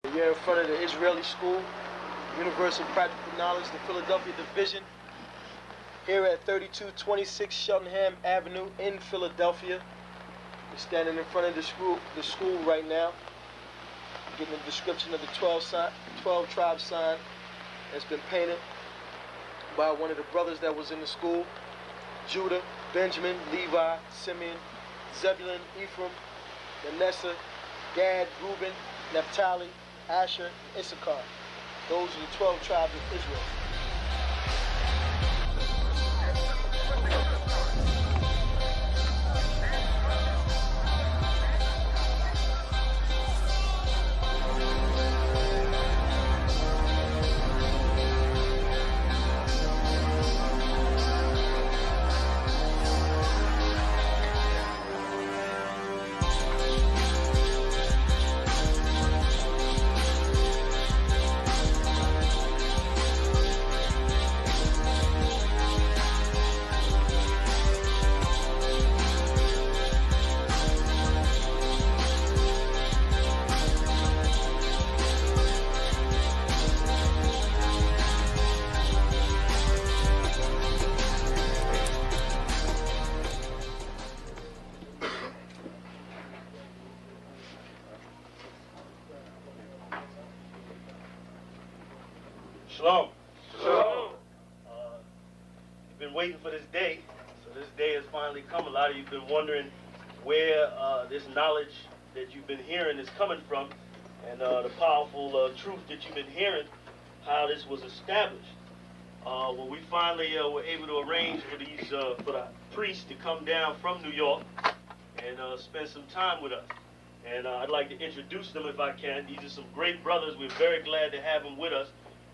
We're in front of the Israeli School, Universal Practical Knowledge, the Philadelphia Division, here at 3226 Cheltenham Avenue in Philadelphia. We're standing in front of the school right now, getting a description of the 12 tribe sign that's been painted by one of the brothers that was in the school: Judah, Benjamin, Levi, Simeon, Zebulun, Ephraim, Manasseh, Gad, Reuben, Naphtali, Asher, Issachar. Those are the 12 tribes of Israel. Shalom. Shalom. You've been waiting for this day, so this day has finally come. A lot of you have been wondering where this knowledge that you've been hearing is coming from, and the powerful truth that you've been hearing, how this was established. Well, we finally were able to arrange for the priests to come down from New York and spend some time with us. And I'd like to introduce them if I can. These are some great brothers. We're very glad to have them with us.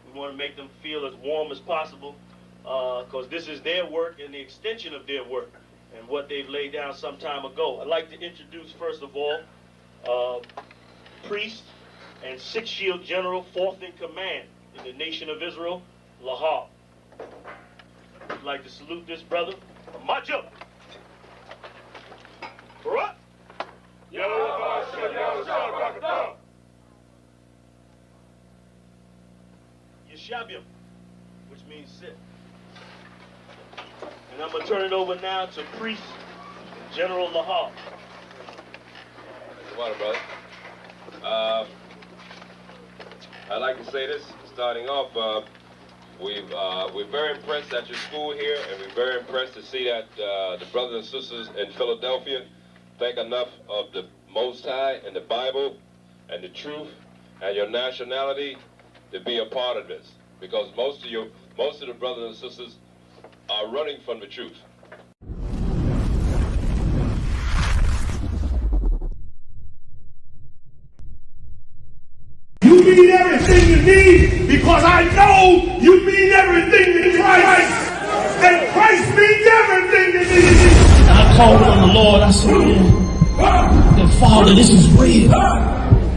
We want to make them feel as warm as possible, because this is their work and the extension of their work and what they've laid down some time ago. I'd like to introduce, first of all, priest and Sixth Shield General, 4th in command in the nation of Israel, Lahab. I'd like to salute this brother. Majah. Barak. Yeshabiam, which means sit. And I'm going to turn it over now to Priest General Lahab. Water, brother. I'd like to say this, starting off, we're very impressed at your school here, and we're very impressed to see that the brothers and sisters in Philadelphia think enough of the Most High and the Bible and the truth and your nationality to be a part of this, because most of the brothers and sisters are running from the truth. You mean everything you need, because I know you mean everything to Christ, and Christ means everything to me. I called on the Lord. I said, "Man, Father, this is real.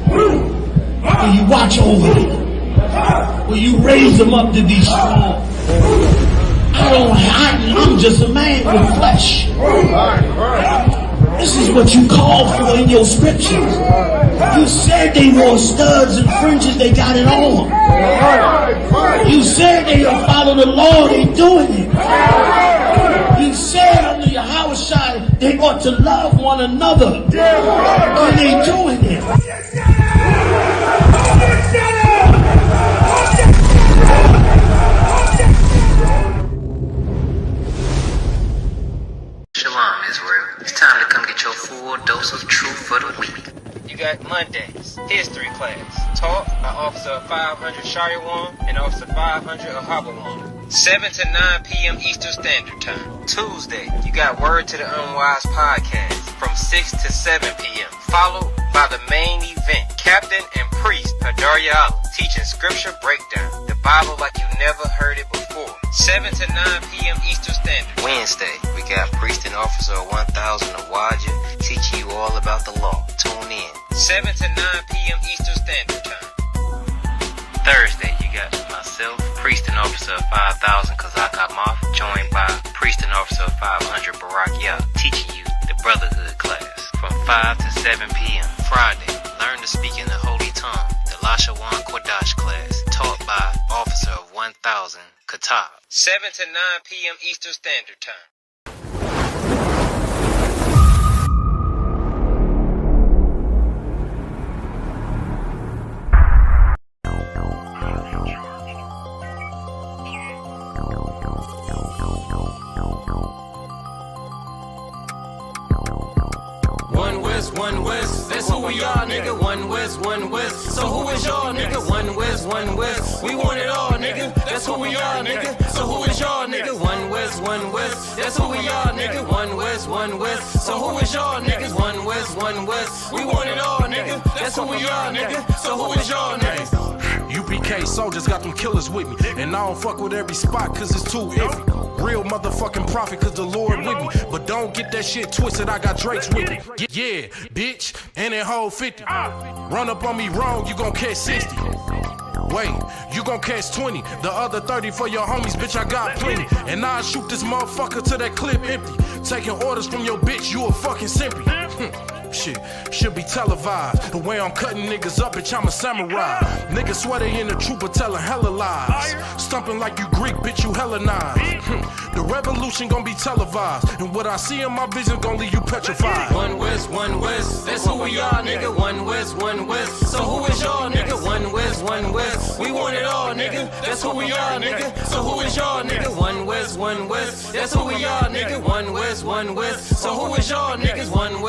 Will you watch over me? Will you raise them up to be strong? I'm just a man with flesh. This is what you called for in your scriptures. You said they wore studs and fringes, they got it on. You said they will follow the law, they doing it. You said under your house shine, they ought to love one another, and they doing it." Shalom, Israel. It's time to come get your full dose of truth for the week. You got Mondays, history class, taught by Officer 500 Shariwan and Officer 500 Ahabawan. 7 to 9 p.m. Eastern Standard Time. Tuesday, you got Word to the Unwise podcast from 6 to 7 p.m. Followed by the main event, Captain and Priest Hadaria Allah, teaching scripture breakdown, the Bible like you never heard it before. 7 to 9 p.m. Eastern Standard. Wednesday, we got Priest and Officer 1000 Awaja teaching you all about the law. Tune in. 7 to 9 p.m. Eastern Standard Time. Thursday, you got myself, Priest and Officer 5000 Kazak Amath, joined by Priest and Officer 500 Barak Yah, teaching you the Brotherhood class from 5 to 7 p.m. Friday, learn to speak in the holy tongue, the Lasha top. 7 to 9 p.m. Eastern Standard Time. One West, that's who we are, nigga. One West, so who is y'all, nigga? One West, we want it all, nigga. That's who we are, nigga. So who is y'all, nigga? One West, that's who we are, nigga. One West, so who is y'all, niggas? One West, we want it all, nigga. That's who we are, nigga. So who is y'all, niggas? UPK soldiers got them killers with me, and I don't fuck with every spot cause it's too iffy. Real motherfucking prophet cause the Lord with me, but don't get that shit twisted, I got Drake's with me. Yeah, bitch, and that whole 50. Run up on me wrong, you gon' catch 60. Wait, you gon' catch 20. The other 30 for your homies, bitch, I got plenty. And I'll shoot this motherfucker till that clip empty. Taking orders from your bitch, you a fucking simpy. Shit, should be televised. The way I'm cutting niggas up, bitch, I'm a samurai. Niggas swear they in the truth, but telling hella lies. Stumping like you Greek, bitch, you Hellenized. The revolution gon' be televised, and what I see in my vision gon' leave you petrified. One West, that's who we are, nigga. One West, so who is y'all, nigga? One West, we want it all, nigga. That's who we are, nigga. So who is y'all, nigga? One West, that's who we are, nigga. One West, so who is y'all, niggas? One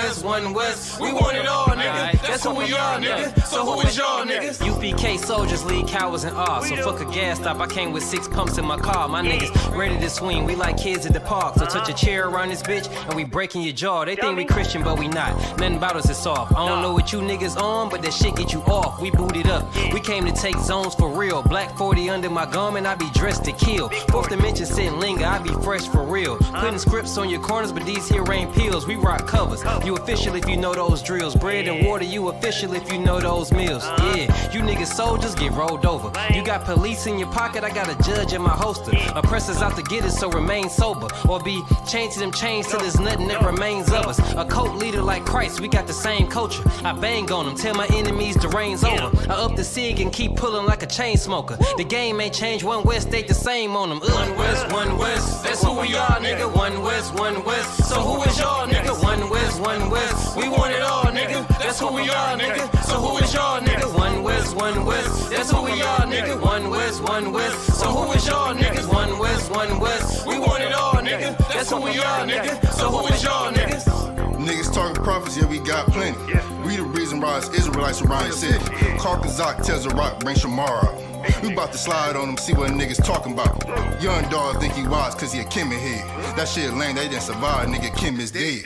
West, we want it all, nigga. That's who we are, nigga. So who is y'all, niggas? UPK soldiers lead cowards and all. So fuck a gas stop, I came with 6 pumps in my car. My niggas ready to swing, we like kids at the park. So touch a chair around this bitch and we breaking your jaw. They think we Christian but we not, nothing about us is soft. I don't know what you niggas on, but that shit get you off. We booted up, we came to take zones for real. Black 40 under my garment, I be dressed to kill. Fourth dimension sit and linger, I be fresh for real. Putting scripts on your corners, but these here ain't pills. We rock covers, you official if you know those drills. Bread and water, you official if you know those meals. Yeah, you niggas soldiers get rolled over. You got police in your pocket, I got a judge in my holster. Oppressors out to get us, so remain sober. Or be chained to them chains till there's nothing that remains of us. A cult leader like Christ, we got the same culture. I bang on them, tell my enemies the reign's over. I up the cig and keep pulling like a chain smoker. The game ain't changed, One West stayed the same on them. One West, that's who we are, nigga. One West, so who is y'all, nigga? One West, we want it all, nigga. That's who we are, nigga. So who is y'all, nigga? One West, that's who we are, nigga. One West, so who is y'all, niggas? One West, we want it all, nigga. That's who we are, nigga. So who is y'all, niggas? Niggas talking prophets, yeah, we got plenty. We the reason why it's Israelites around the city. Karkazak tells a rock, bring Shamar out. We about to slide on them, see what niggas talking about. Young dog think he wise cause he a Kim in here. That shit lame, they didn't survive, nigga, Kim is dead.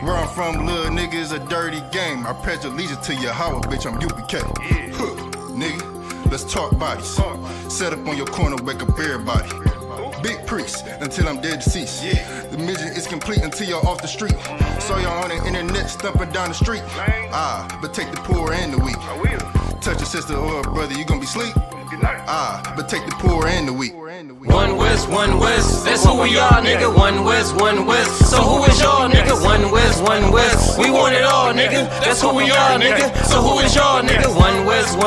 Where I'm from, little nigga, is a dirty game. I pledge allegiance to Yahweh, bitch, I'm UPK. Nigga, let's talk bodies. Set up on your corner, wake up everybody. Big priest, until I'm dead deceased. The mission is complete until y'all off the street. Saw y'all on the internet, stumping down the street. But take the poor and the weak. Touch your sister or a brother, you gon' be sleep. But take the poor and the weak. One West, that's who we are, nigga. One West, so who is y'all, nigga? One West, we want it all, nigga. That's who we are, nigga. So who is y'all, nigga? One West,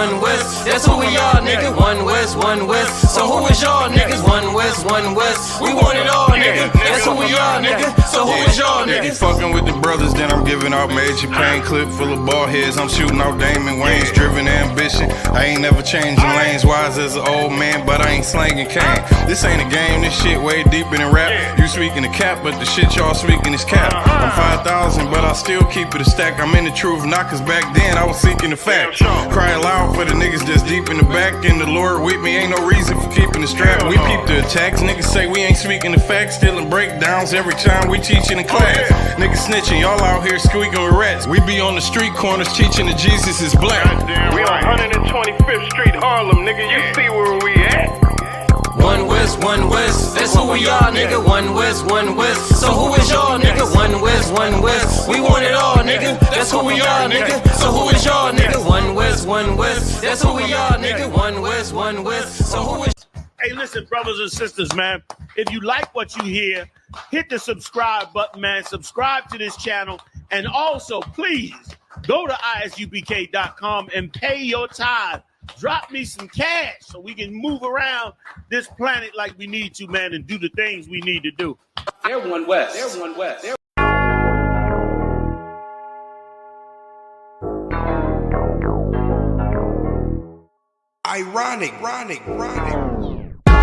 that's who we are, nigga. One West, so who is y'all, niggas? One West, we want it all, nigga. That's who we are, nigga. So who is y'all, niggas? Fucking with the brothers, then I'm giving out major pain. Clip full of ball heads, I'm shooting out Damon Wayans. Driven ambition, I ain't never changing lanes. Wise as an old man, but I ain't slanging cane. This ain't a game, this shit way deeper than rap. You speaking the cap, but the shit y'all speaking is cap. I'm 5,000, but I still keep it a stack. I'm in the truth, not cause back then I was seeking the fact. Crying loud for the niggas that's deep in the back. And the Lord with me, ain't no reason for keeping the strap. We peep the attacks, niggas say we ain't speaking the facts. Stealing breakdowns every time we teaching in class. Niggas snitching, y'all out here squeaking with rats. We be on the street corners teaching that Jesus is black. We on 125th Street, Harlem, nigga, you see where we at? One West, that's who we are, nigga. One West, so who is y'all, nigga? One West, we want it all, nigga. That's who we are, nigga. So who is y'all, nigga? One West, that's who we are, nigga. One West, so who is... Hey, listen, brothers and sisters, man. If you like what you hear, hit the subscribe button, man. Subscribe to this channel. And also, please, Go to isupk.com and pay your tithe. Drop me some cash so we can move around this planet like we need to, man, and do the things we need to do. They're one West. They're one West. They're ironic.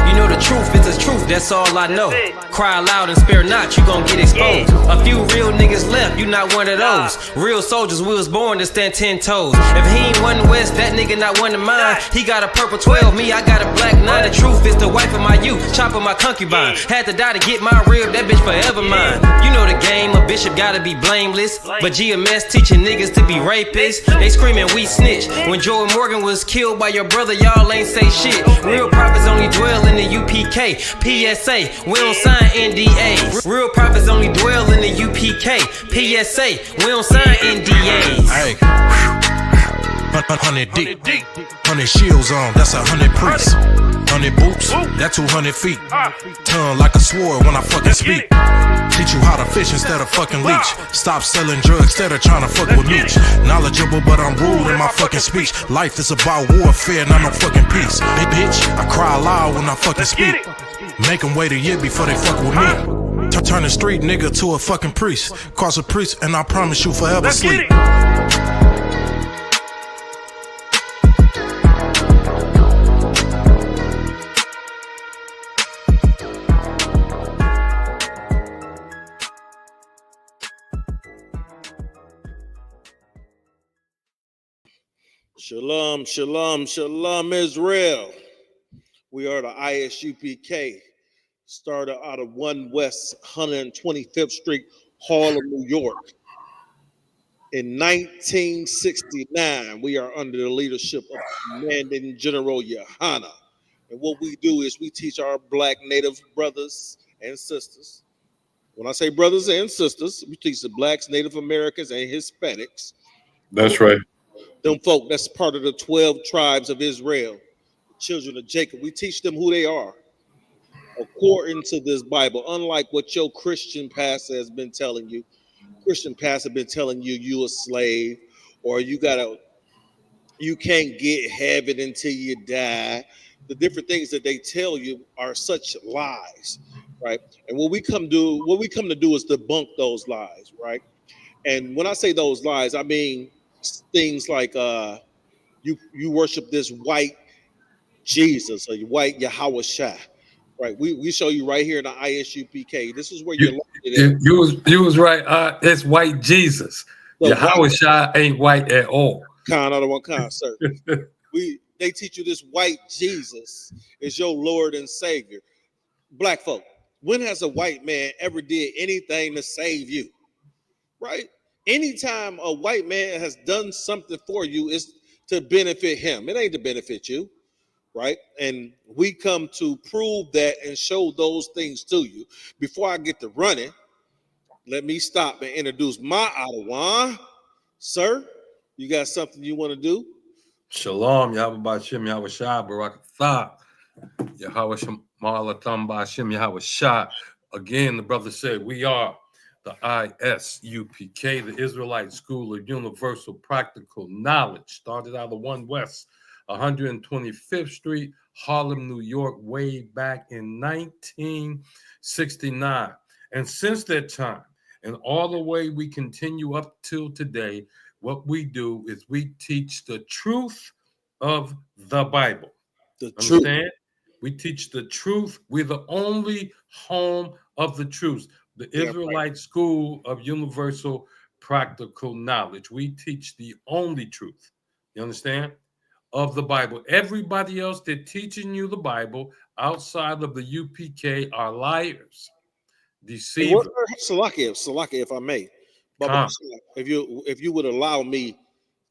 You know the truth is the truth, that's all I know. Cry loud and spare not, you gon' get exposed. A few real niggas left, you not one of those. Real soldiers, we was born to stand 10 toes. If he ain't one West, that nigga not one of mine. He got a purple 12, me, I got a black 9. The truth is the wife of my youth, chop of my concubine. Had to die to get my rib, that bitch forever mine. You know the game, a bishop gotta be blameless. But GMS teaching niggas to be rapists. They screaming we snitch. When Joe Morgan was killed by your brother, y'all ain't say shit. Real prophets only dwell in the UPK, PSA, we don't sign NDAs. Real prophets only dwell in the UPK, PSA, we don't sign NDAs. Hey, 100 deep, 100 shields on, that's 100 priests. 100 boots, that's 200 feet. Tongue like a sword when I fucking speak. Teach you how to fish instead of fucking leech. Stop selling drugs instead of trying to fuck with me. Knowledgeable, but I'm rude in my fucking speech. Life is about warfare, not no fucking peace. Hey bitch, I cry loud when I fucking speak. Make them wait a year before they fuck with me. Turn a street nigga to a fucking priest. Cross a priest and I promise you forever sleep. Shalom, shalom, shalom, Israel. We are the ISUPK, started out of 1 West 125th Street, Harlem, New York. In 1969, we are under the leadership of Commanding General Yohana. And what we do is we teach our black native brothers and sisters. When I say brothers and sisters, we teach the blacks, Native Americans, and Hispanics. That's right. Them folk, that's part of the 12 tribes of Israel, the children of Jacob. We teach them who they are according to this Bible, unlike what your Christian pastor has been telling you. Christian pastor been telling you you a slave, or you can't get heaven until you die. The different things that they tell you are such lies, right? And what we come to do is debunk those lies, right? And when I say those lies, I mean things like you worship this white Jesus or white Yahweh Shai, right? We show you right here in the ISUPK. This is where you're located. You was right. It's white Jesus. So Yahweh Shai ain't white at all. Kind of one kind, sir. They teach you this white Jesus is your Lord and Savior. Black folk, when has a white man ever did anything to save you? Right? Anytime a white man has done something for you, it's to benefit him. It ain't to benefit you, right? And we come to prove that and show those things to you. Before I get to running, let me stop and introduce my Adawan. Sir, you got something you want to do? Shalom, Yahweh Ba'Shem, Yahweh Shai, Barak Atha, Yahweh Shemalatam Ba'Shem, Yahweh Shai. Again, the brother said, we are the ISUPK, the Israelite School of Universal Practical Knowledge, started out of 1 West 125th Street, Harlem, New York, way back in 1969. And since that time, and all the way we continue up till today, what we do is we teach the truth of the Bible. Understand? We teach the truth. We're the only home of the truth. The Israelite School of Universal Practical Knowledge. We teach the only truth. You understand? Of the Bible. Everybody else that teaching you the Bible outside of the UPK are liars, deceivers. Salakia, if I may. Baba, if you would allow me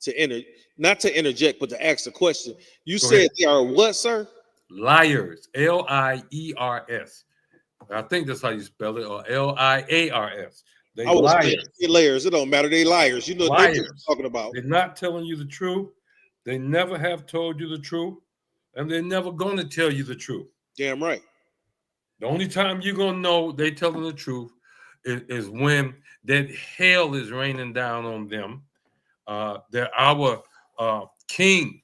to not to interject, but to ask a question. You said they are what, sir? Liars. Liers. I think that's how you spell it, or Liars. They liars. Layers. It don't matter. They liars. You know what they're talking about. They're not telling you the truth. They never have told you the truth, and they're never going to tell you the truth. Damn right. The only time you're going to know they telling the truth is when that hell is raining down on them, that our king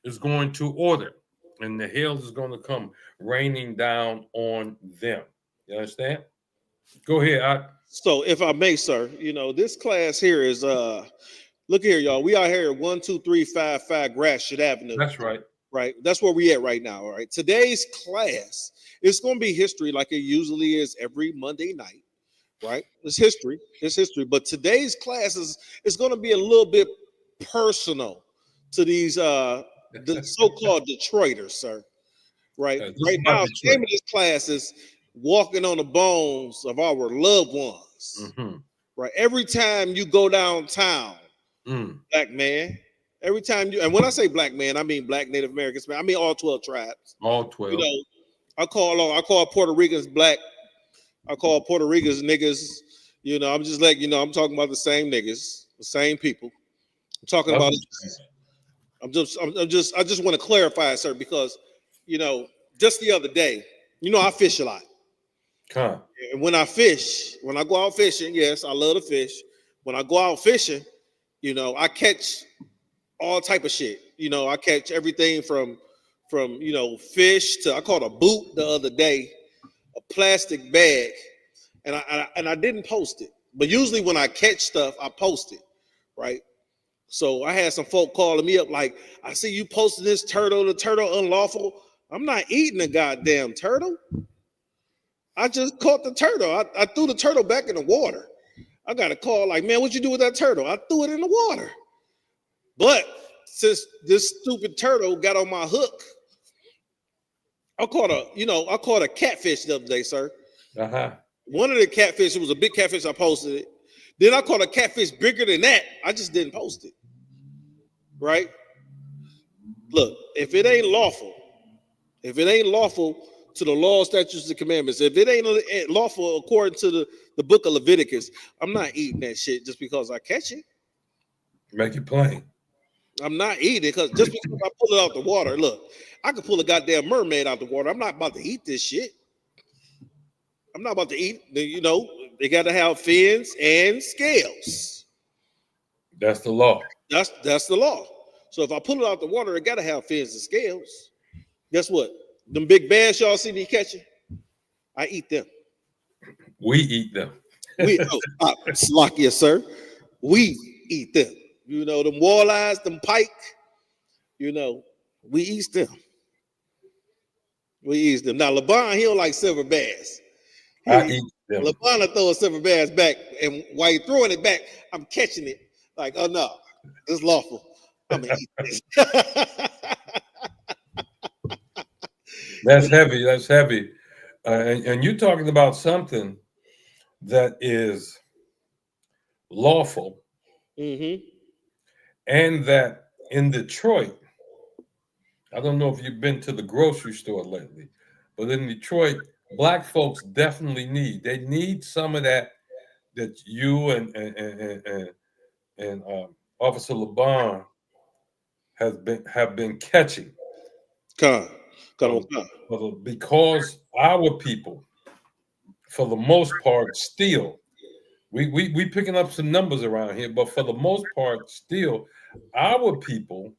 is going to order, and the hail is going to come raining down on them. You understand? Go ahead. So, if I may, sir, this class here is look here, y'all. We are here at 12355 Gratiot Avenue. That's right. Right. That's where we at right now. All right. Today's class is going to be history, like it usually is every Monday night. Right. It's history. It's history. But today's class is going to be a little bit personal to these the so-called Detroiters, sir. Right. Right now, the name of this class is Walking on the Bones of Our Loved Ones. Mm-hmm. Right. Every time you go downtown, black man. Every time and when I say black man, I mean black Native Americans, man. I mean all 12 tribes. All 12. I call Puerto Ricans black. I call Puerto Ricans niggas. I'm just like, I'm talking about the same niggas, the same people. I'm talking about. I just want to clarify, sir, because just the other day, I fish a lot. Huh. And when I go out fishing, yes, I love to fish. When I go out fishing, I catch all type of shit. I catch everything from fish to, I caught a boot the other day, a plastic bag, and I didn't post it. But usually when I catch stuff, I post it, right? So I had some folk calling me up like, I see you posting this turtle, the turtle unlawful. I'm not eating a goddamn turtle. I just caught the turtle. I threw the turtle back in the water. I got a call like, man, what you do with that turtle? I threw it in the water. But since this stupid turtle got on my hook, I caught a catfish the other day, sir. Uh-huh. One of the catfish, it was a big catfish, I posted it. Then I caught a catfish bigger than that. I just didn't post it. Right? Look, if it ain't lawful to the law, statutes, and commandments, if it ain't lawful according to the book of Leviticus, I'm not eating that shit just because I catch it. Make it plain. I'm not eating it just because I pull it out the water. Look, I could pull a goddamn mermaid out the water. I'm not about to eat this shit. I'm not about to eat. They got to have fins and scales. That's the law. That's the law. So if I pull it out the water, it got to have fins and scales. Guess what? Them big bass y'all see me catching, I eat them. We eat them. Slocky, sir. We eat them. Them walleyes, them pike. We eat them. We eat them. Now, LeBron, he don't like silver bass. I eat them. LeBron will throw a silver bass back, and while you're throwing it back, I'm catching it. Like, oh no, it's lawful. I'm gonna eat this. That's heavy. That's heavy. And you're talking about something that is lawful. Mm-hmm. And that in Detroit, I don't know if you've been to the grocery store lately, but in Detroit, black folks definitely need some of that you and Officer LeBon have been catching. Because our people, for the most part, steal. We picking up some numbers around here, but for the most part, still, our people,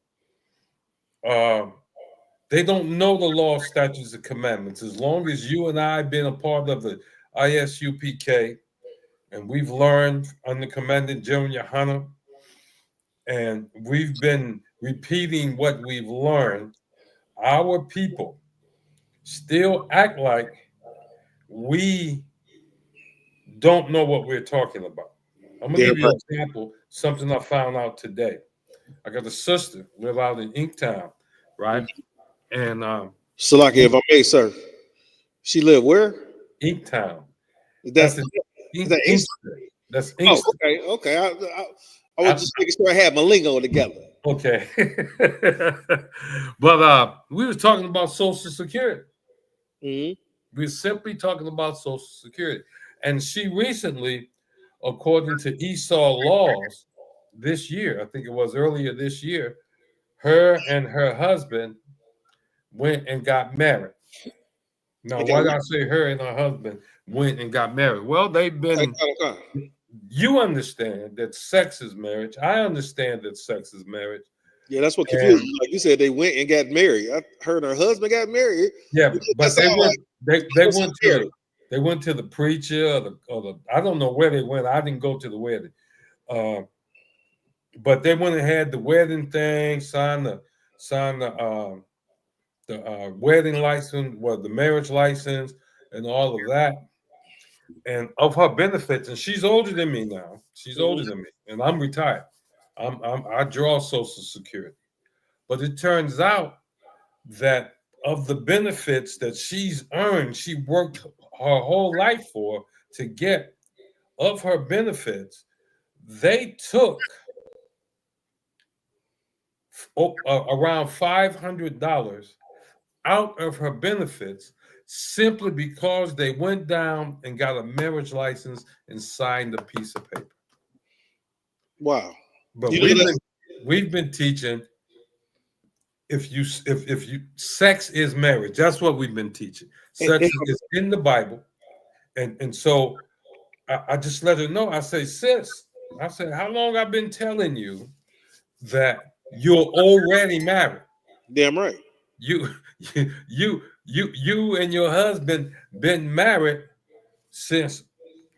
they don't know the law, statutes, and commandments. As long as you and I have been a part of the ISUPK, and we've learned under Commandant General Yohana, and we've been repeating what we've learned, our people still act like we don't know what we're talking about. I'm gonna give you an example, something I found out today. I got a sister live out in Inktown, right? And Salaki, if I may, sir. She live where? Inktown. That's Inkster. Okay. I was just making sure I had my lingo together. Okay. But we was talking about Social Security. Mm-hmm. We were simply talking about Social Security. And she recently, according to Esau laws, this year, I think it was earlier this year, her and her husband went and got married. Now, why did I say her and her husband went and got married? Well, they've been you understand that sex is marriage. I understand that sex is marriage. Yeah, that's what confused me. Like you said, they went and got married. I heard her husband got married. Yeah, but they went. Like, they went to the preacher or the I don't know where they went. I didn't go to the wedding, but they went and had the wedding thing, signed the wedding license, the marriage license, and all of that, and of her benefits. And she's older than me now. She's older than me, and I'm retired. I draw Social Security, but it turns out that of the benefits that she's earned, she worked her whole life for to get. Of her benefits, they took around $500 out of her benefits simply because they went down and got a marriage license and signed a piece of paper. Wow! But we've been teaching if you sex is marriage. That's what we've been teaching. Sex is in the Bible, and so I just let her know. I say, sis, I said, how long I've been telling you that you're already married? Damn right. You and your husband been married since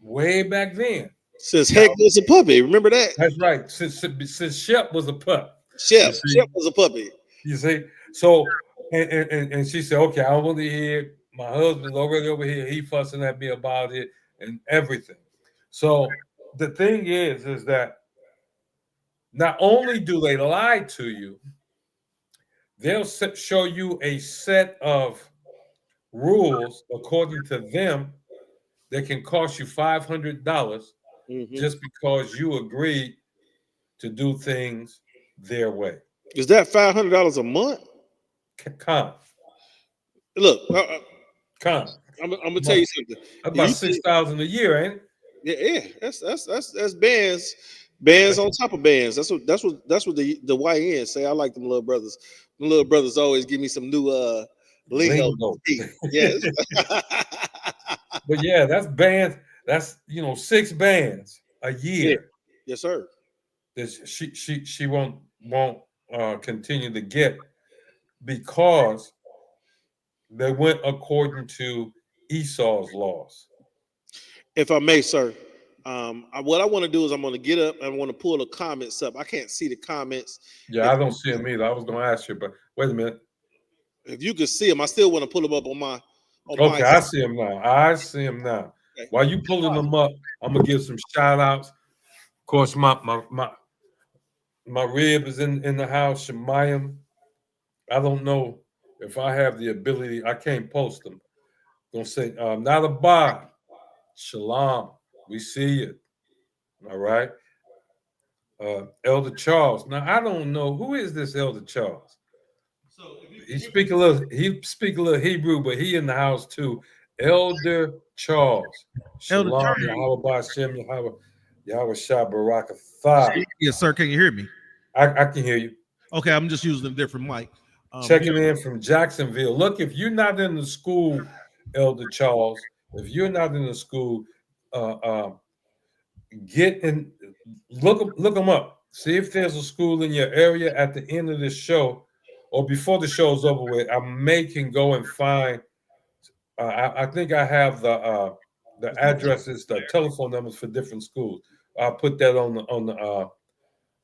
way back then. Since Heck was a puppy, remember that? That's right. Since Shep was a pup. Shep was a puppy. You see? So and she said, okay, I want to hear my husband's already over here. He fussing at me about it and everything. So the thing is that not only do they lie to you, they'll show you a set of rules according to them that can cost you $500 just because you agreed to do things their way. Is that $500 a month? Come. Look, come. I'm gonna tell you something. About $6,000 a year, ain't it? Yeah. That's bands on top of bands. That's what the YN say. I like them little brothers. The little brothers always give me some new lingo. Yes. But yeah, that's bands. That's 6 bands a year. Yeah. Yes, sir. That she won't continue to get because they went according to Esau's laws. If I may, sir, what I want to do is I'm going to get up and I want to pull the comments up. I can't see the comments. Yeah, I don't see them either. I was going to ask you, but wait a minute. If you could see them, I still want to pull them up on my. Okay, I see them now. Okay. While you pulling them up, I'm gonna give some shout outs. Of course, my rib is in the house. Shemayim. I don't know if I have the ability. I can't post them. Gonna say not a bar. Shalom. We see you. All right. Elder Charles. Now I don't know who is this Elder Charles. He speak a little Hebrew, but he in the house too. Elder Charles. Shalom, Yahweh Hashem, Yahweh Shah Barakatah. Yes, sir. Can you hear me? I can hear you. Okay, I'm just using a different mic. Checking in from Jacksonville. Look, if you're not in the school, Elder Charles, if you're not in the school, get in, look them up. See if there's a school in your area at the end of this show. Or before the show's over with, I can go and find. I think I have the addresses, the telephone numbers for different schools. I'll put that on the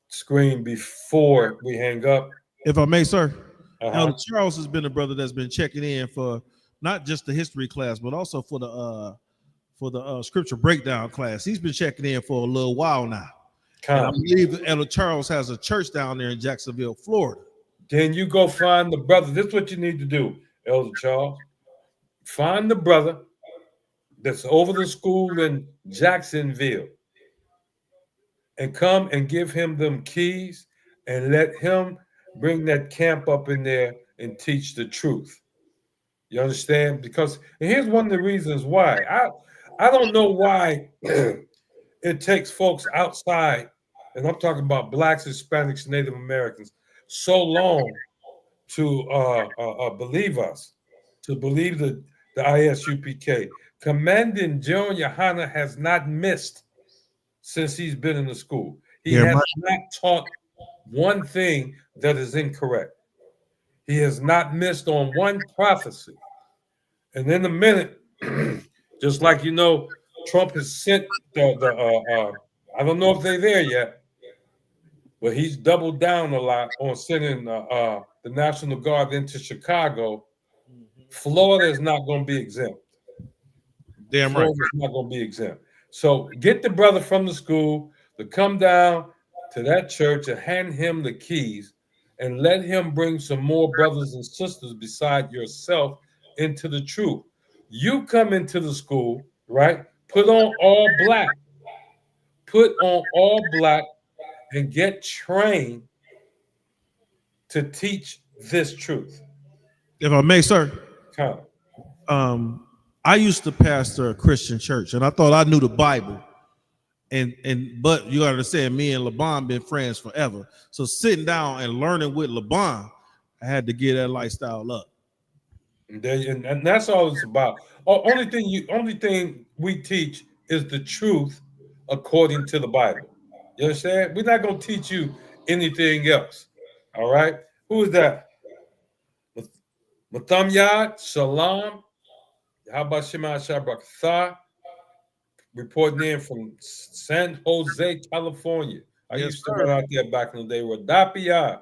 screen before we hang up. If I may, sir. Elder Charles has been a brother that's been checking in for not just the history class, but also for the scripture breakdown class. He's been checking in for a little while now. And I believe that Elder Charles has a church down there in Jacksonville, Florida. Then you go find the brother. This is what you need to do, Elder Charles. Find the brother that's over the school in Jacksonville and come and give him them keys and let him bring that camp up in there and teach the truth. You understand? Because here's one of the reasons why. I don't know why it takes folks outside, and I'm talking about Blacks, Hispanics, Native Americans, so long to believe us, to believe the ISUPK. Commandant General Yohana has not missed since he's been in the school. He has not taught one thing that is incorrect. He has not missed on one prophecy. And in a minute, just like you know, Trump has sent I don't know if they're there yet, but he's doubled down a lot on sending the National Guard into Chicago. Florida is not going to be exempt. Damn right. Florida's not going to be exempt. So get the brother from the school to come down to that church and hand him the keys and let him bring some more brothers and sisters beside yourself into the truth. You come into the school, right? Put on all black. Put on all black and get trained to teach this truth. If I may, sir. Come. I used to pastor a Christian church, and I thought I knew the Bible. But you gotta understand, me and LeBron been friends forever. So sitting down and learning with LeBron, I had to get that lifestyle up. And that's all it's about. Only thing we teach is the truth according to the Bible. You understand? We're not gonna teach you anything else. All right. Who is that? StreamYard, Shalom. How about Shema Shabrakatha? Reporting in from San Jose, California. I used to run out there back in the day. Radapia.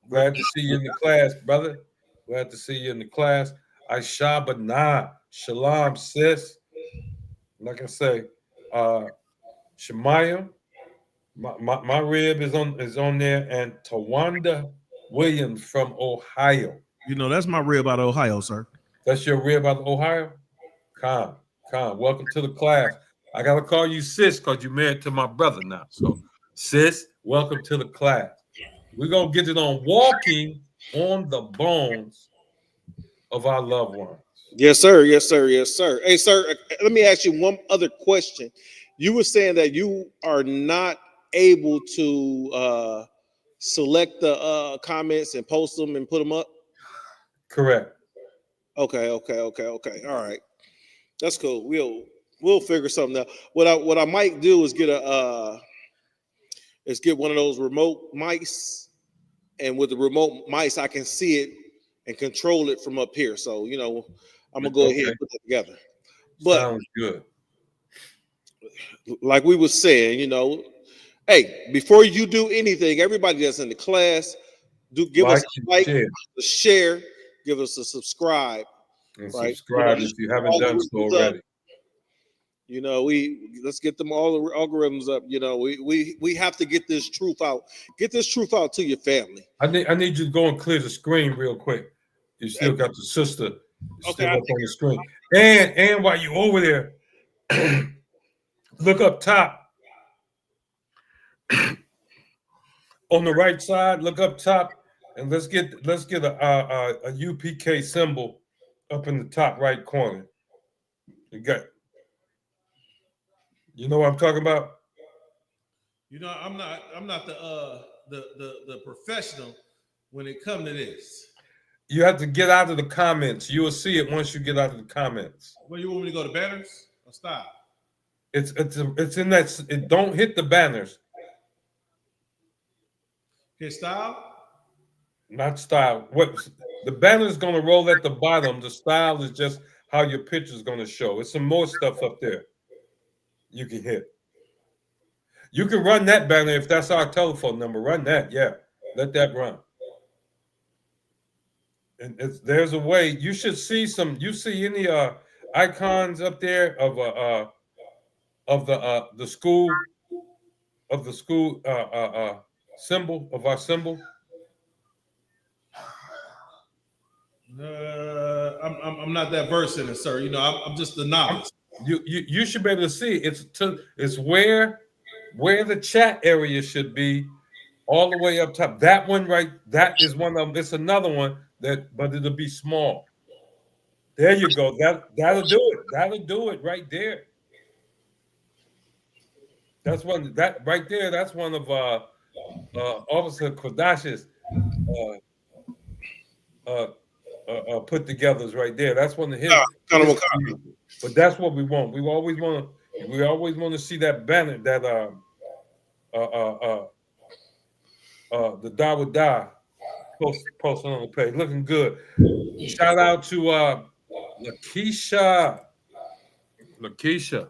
Glad to see you in the class, brother. Glad to see you in the class. Aisha Bana. Shalom, sis. Like I say, Shemaya. My rib is on there, and Tawanda Williams from Ohio. You know, that's my rib out of Ohio, sir. That's your rib out of Ohio? Con. Welcome to the class. I gotta call you sis because you're married to my brother now. So, sis, welcome to the class. We're gonna get it on walking on the bones of our loved ones. Yes, sir. Yes, sir. Yes, sir. Hey, sir, let me ask you one other question. You were saying that you are not able to select the comments and post them and put them up? Correct. Okay. All right. That's cool. We'll figure something out. What I might do is get one of those remote mice, and with the remote mice I can see it and control it from up here. So you know, I'm gonna go ahead and put that together. But sounds good. Like we were saying, you know, hey, before you do anything, everybody that's in the class, give us a like, a share, give us a subscribe. And subscribe if you haven't done so already. You know, let's get them all the algorithms up. You know, we have to get this truth out. Get this truth out to your family. I need you to go and clear the screen real quick. You still got the sister still up on the screen. And while you're over there, look up top. On the right side, look up top, and let's get a UPK symbol up in the top right corner. You know what I'm talking about? You know, I'm not the professional when it comes to this. You have to get out of the comments. You will see it once you get out of the comments. Well, you want me to go to banners or stop? It's in that. It don't hit the banners. Okay, style. Not style. What the banner is going to roll at the bottom. The style is just how your picture is going to show. It's some more stuff up there you can hit. You can run that banner if that's our telephone number. Run that, yeah. Let that run. And there's a way. You should see some. You see any icons up there of the school symbol of our symbol? I'm not that versed in it, sir. You know, I'm just the novice. You should be able to see. It's where the chat area should be, all the way up top. That one right. That is one of them. It's another one but it'll be small. There you go. That'll do it. That'll do it right there. That's one that right there. That's one of Officer Kodash's put togethers right there. That's one of his. But that's what we want. We always want to We always want to see that banner that the Die Would Die posting on the page, looking good. Shout out to Lakeisha. Lakeisha.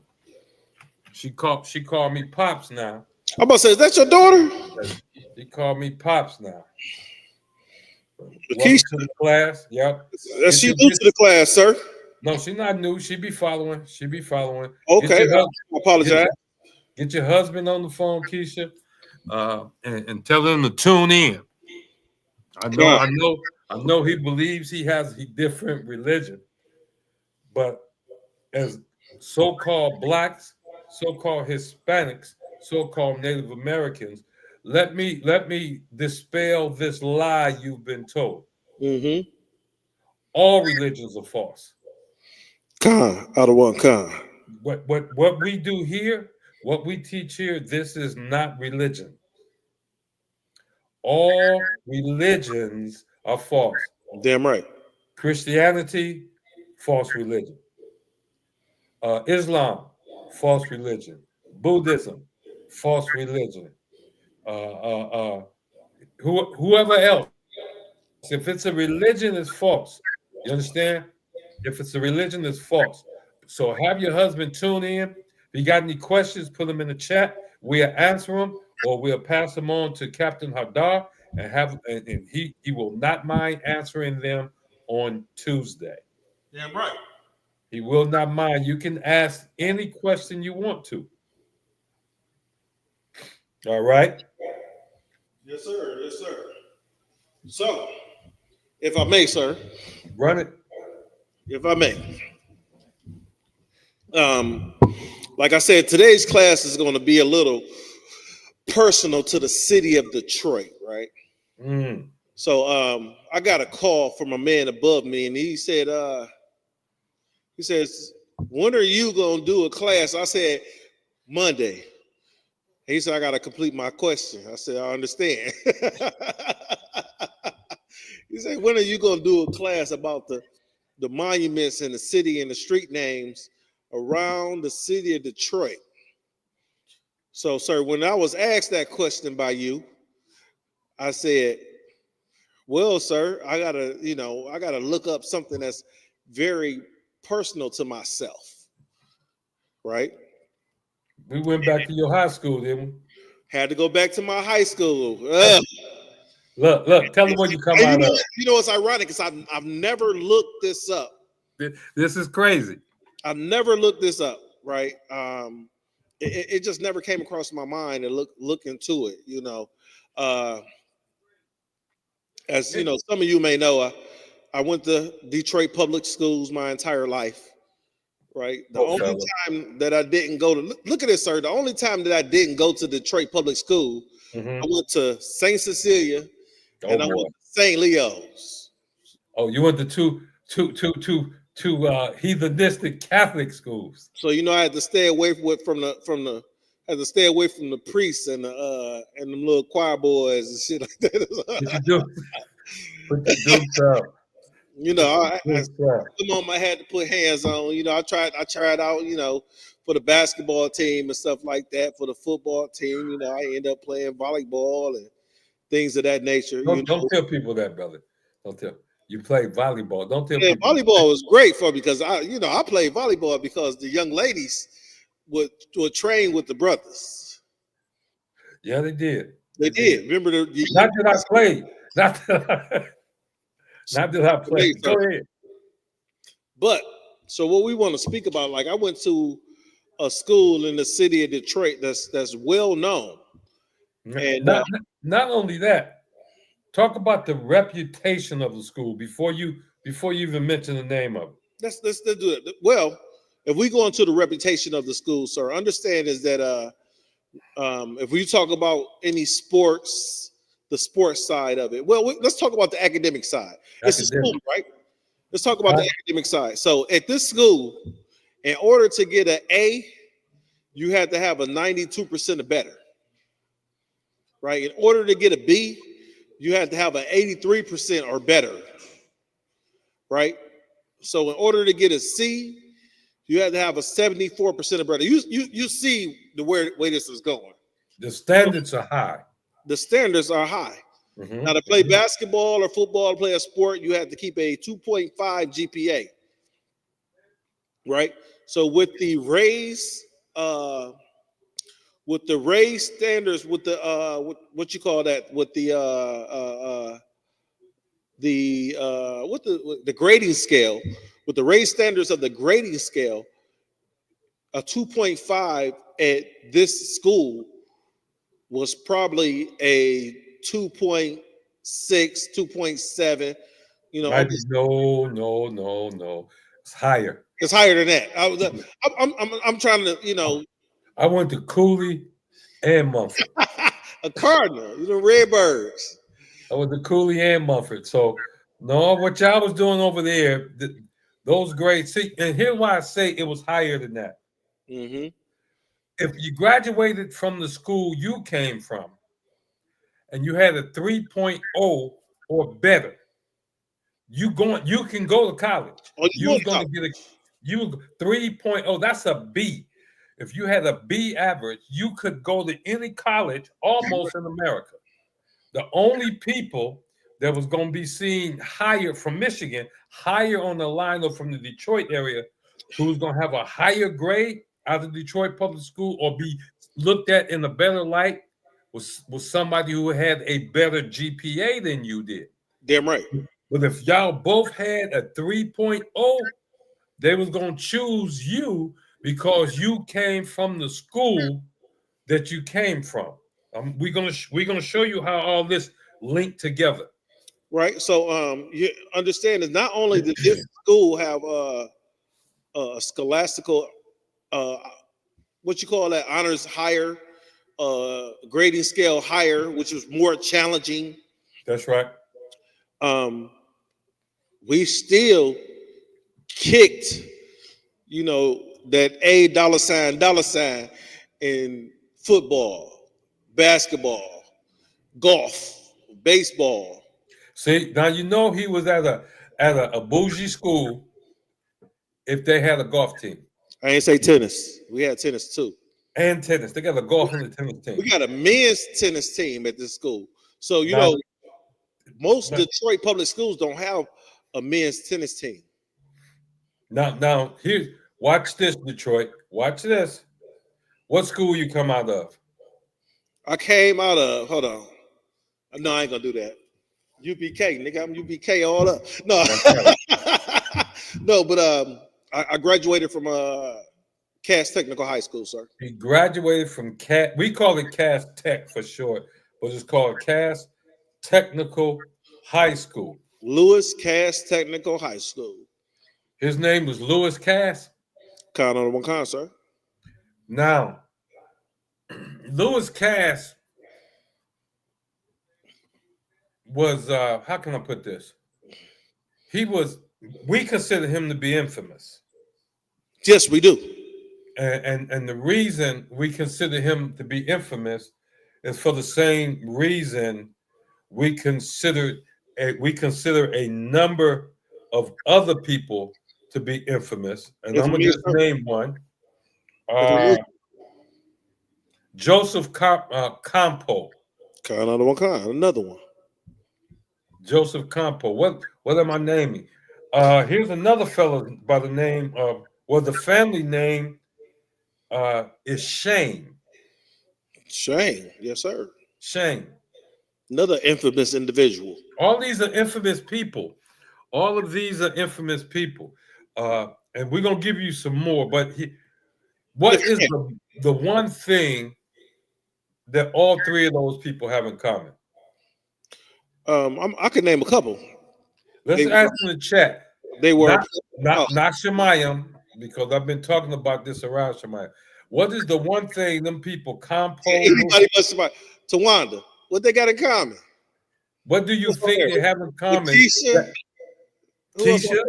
She called me Pops now. I'm about to say, is that your daughter? She called me Pops now. Lakeisha. Welcome to the class. Yep. Is she new to the class, sir? No, she's not new. She be following. Okay, I apologize. Get your husband on the phone, Keisha, and tell him to tune in. I know he believes he has a different religion, but as so-called blacks, so-called Hispanics, so-called Native Americans, let me dispel this lie you've been told. Mm-hmm. All religions are false. Out of one kind. What we do here, what we teach here, this is not religion. All religions are false. Damn right. Christianity, false religion. Islam, false religion. Buddhism, false religion. Whoever else, if it's a religion, it's false. You understand? If it's a religion, it's false. So have your husband tune in. If you got any questions, put them in the chat. We'll answer them, or we'll pass them on to Captain Hadar, and he will not mind answering them on Tuesday. Damn right. He will not mind. You can ask any question you want to. All right? Yes, sir. Yes, sir. So, if I may, sir. Run it. If I may. Like I said, today's class is going to be a little personal to the city of Detroit, right? Mm. So I got a call from a man above me, and he said, when are you gonna do a class? I said, Monday. He said, I gotta complete my question. I said, I understand. He said, when are you gonna do a class about the monuments in the city and the street names around the city of Detroit? So, sir, when I was asked that question by you, I said, well, sir, I gotta look up something that's very personal to myself, right? We went back to your high school, didn't we? Had to go back to my high school. Look, tell them where you come out of. You know, it's ironic because I've never looked this up. This is crazy. I've never looked this up, right? It just never came across my mind to look into it, you know. As you know, some of you may know, I went to Detroit public schools my entire life, right? The only time that I didn't go to, look at this, sir. The only time that I didn't go to Detroit public school, I went to St. Cecilia and I went to St. Leo's. Oh, you went to two heathenistic Catholic schools. So you know, I had to stay away from the priests and them little choir boys and shit like that. You know, I had to put hands on. You know, I tried out. You know, for the basketball team and stuff like that. For the football team, you know, I ended up playing volleyball and things of that nature. Don't tell people that, brother. Don't tell. You play volleyball. Don't tell people. Volleyball was great for me because I played volleyball because the young ladies would train with the brothers. Yeah, they did. They did. Remember not that I played. Not that I played. Go ahead. But so what we want to speak about, like I went to a school in the city of Detroit that's well known. And not only that, talk about the reputation of the school before you even mention the name of it. Let's do it. Well, if we go into the reputation of the school, sir, understand is that if we talk about any sports, the sports side of it. Well, let's talk about the academic side. It's a school, right? Let's talk about the academic side. So at this school, in order to get an A, you had to have a 92% or better, right? In order to get a B, you had to have an 83% or better, right? So in order to get a C, You had to have a 74% of brother. You see the way this is going. The standards are high. The standards are high. Mm-hmm. Now, to play basketball or football, play a sport, you have to keep a 2.5 GPA. Right? So with the raised standards, with the what you call that, with the grading scale, with the raised standards of the grading scale, a 2.5 at this school was probably a 2.6, 2.7. You know, no. It's higher. It's higher than that. I'm trying to, you know. I went to Cooley and Mumford. A Cardinal, the Redbirds. I went to Cooley and Mumford. So, no, what y'all was doing over there, those grades. See, and here's why I say it was higher than that. Mm-hmm. If you graduated from the school you came from, and you had a 3.0 or better, you can go to college. You was going to get a 3.0. That's a B. If you had a B average, you could go to any college almost in America. The only people that was going to be seen higher from Michigan, higher on the line or from the Detroit area, who was going to have a higher grade out of Detroit public school or be looked at in a better light was somebody who had a better GPA than you did. Damn right. But if y'all both had a 3.0, they was going to choose you because you came from the school that you came from. We're gonna show you how all this linked together. Right. So you understand that not only did this school have a scholastical what you call that, honors higher, grading scale higher, which was more challenging. That's right. We still kicked, you know, that $$ in football, basketball, golf, baseball. See, now you know he was at a bougie school if they had a golf team. I ain't say tennis. We had tennis too. And tennis. They got a golf and a tennis team. We got a men's tennis team at this school. So, you know, most Detroit public schools don't have a men's tennis team. Now, here, watch this, Detroit. Watch this. What school you come out of? I came out of, hold on. No, I ain't gonna do that. UPK, nigga, I'm UPK all up. No, no, but I graduated from Cass Technical High School, sir. He graduated from Cass. We call it Cass Tech for short, but it's called Cass Technical High School. Lewis Cass Technical High School. His name was Lewis Cass. Count on one count, sir. Now, Lewis Cass was how can I put this? We consider him to be infamous. Yes, we do. And the reason we consider him to be infamous is for the same reason we consider a number of other people to be infamous. And I'm gonna just name one. Joseph Campo. Count on one count. Another one. Joseph Campo. What am I naming? Here's another fellow by the name of, the family name is Shane. Shane, yes, sir. Shane. Another infamous individual. All these are infamous people. All of these are infamous people. And we're going to give you some more. But what is the one thing that all three of those people have in common? I could name a couple. Let's ask in the chat. They were not Shemayim, because I've been talking about this around Shemayim. What is the one thing them people Tawanda, what they got in common? What do you think they have in common? Keisha?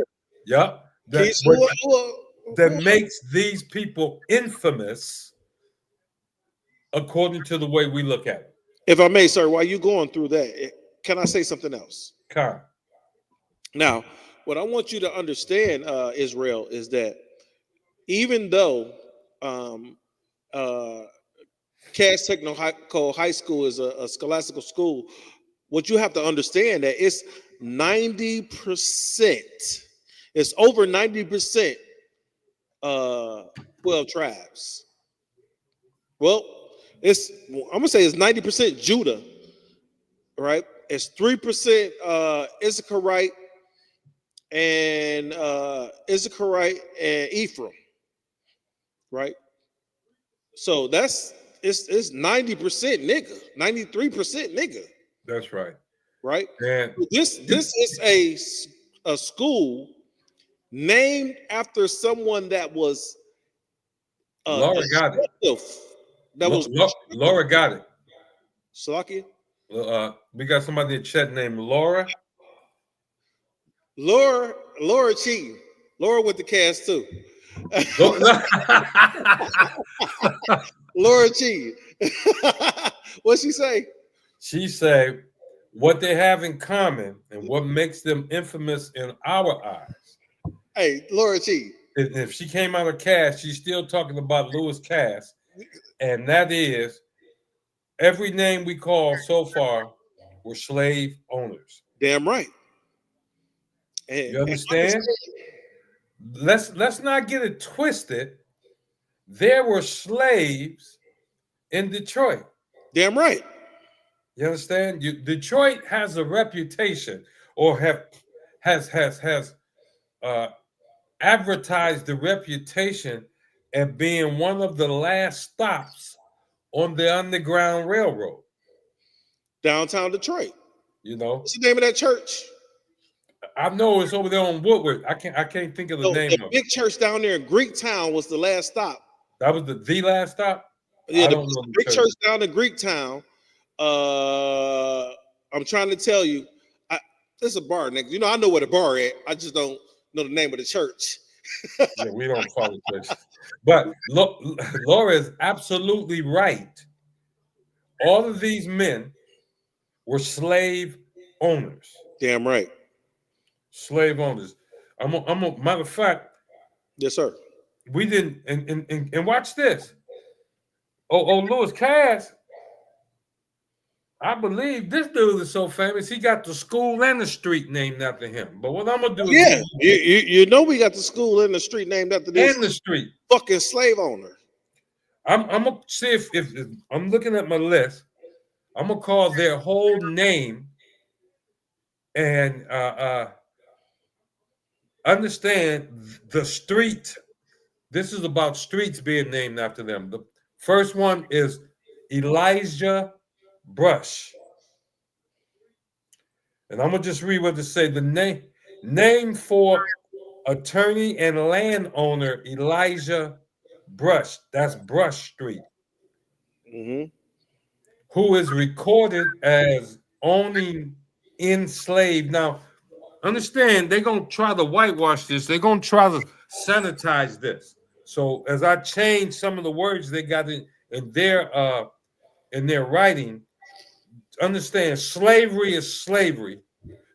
Yeah. That makes these people infamous according to the way we look at it. If I may, sir, while you going through that, can I say something else? Okay. Now, what I want you to understand, Israel, is that even though Cass Technical High School is a scholastical school, what you have to understand that it's 90%. It's over 90% 12 tribes. Well, I'm gonna say it's 90% Judah, right? It's 3% Issacharite and Ephraim, right? So it's 90% nigga, 93% nigga. That's right. Right? And this is a school named after someone that was Laura got it. Laura got it. Salakia? We got somebody in the chat named Laura. Laura cheating. Laura with the cast too. Laura cheating. What'd she say? She said what they have in common and what makes them infamous in our eyes. Hey, Laura cheating. If she came out of Cass, she's still talking about Lewis Cass, and that is every name we call so far were slave owners. Damn right. You understand? Let's not get it twisted. There were slaves in Detroit. Damn right. You understand? Detroit has a reputation, or has advertised the reputation as being one of the last stops on the Underground Railroad. Downtown Detroit. You know? What's the name of that church? I know it's over there on Woodward. I can't think of the name of it. Big church down there in Greektown was the last stop. That was the last stop? Yeah, the big church down in Greektown. I'm trying to tell you, there's a bar next. You know, I know where the bar at. I just don't know the name of the church. Yeah, we don't follow churches. But Laura is absolutely right. All of these men were slave owners. Damn right. Slave owners. Matter of fact. Yes, sir. We didn't, and watch this. Lewis Cass, I believe this dude is so famous, he got the school and the street named after him. But what I'm gonna do is you know we got the school and the street named after this and the street fucking slave owner. I'm gonna see if I'm looking at my list. I'm gonna call their whole name and understand the street. This is about streets being named after them. The first one is Elijah Brush. And I'm gonna just read what it say. The name for attorney and landowner Elijah Brush. That's Brush Street. Mm-hmm. Who is recorded as owning enslaved. Now, understand, they're gonna try to whitewash this. They're gonna try to sanitize this. So as I change some of the words they got in their writing, understand slavery is slavery.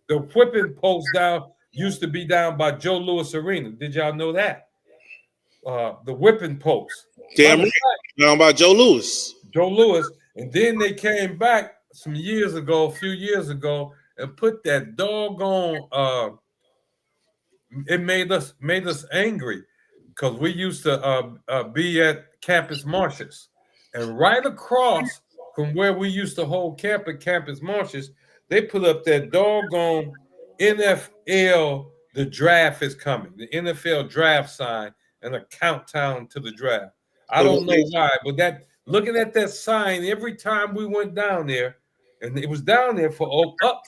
The whipping post down used to be down by Joe Louis Arena. Did y'all know that? The whipping post. Damn right. Down by Joe Louis. Joe Louis. And then they came back a few years ago, and put that doggone it made us angry because we used to be at Campus Martius, and right across from where we used to hold camp at Campus Martius, they put up that doggone NFL, the draft is coming, the NFL draft sign, and a countdown to the draft. I don't know why, but that looking at that sign every time we went down there, and it was down there for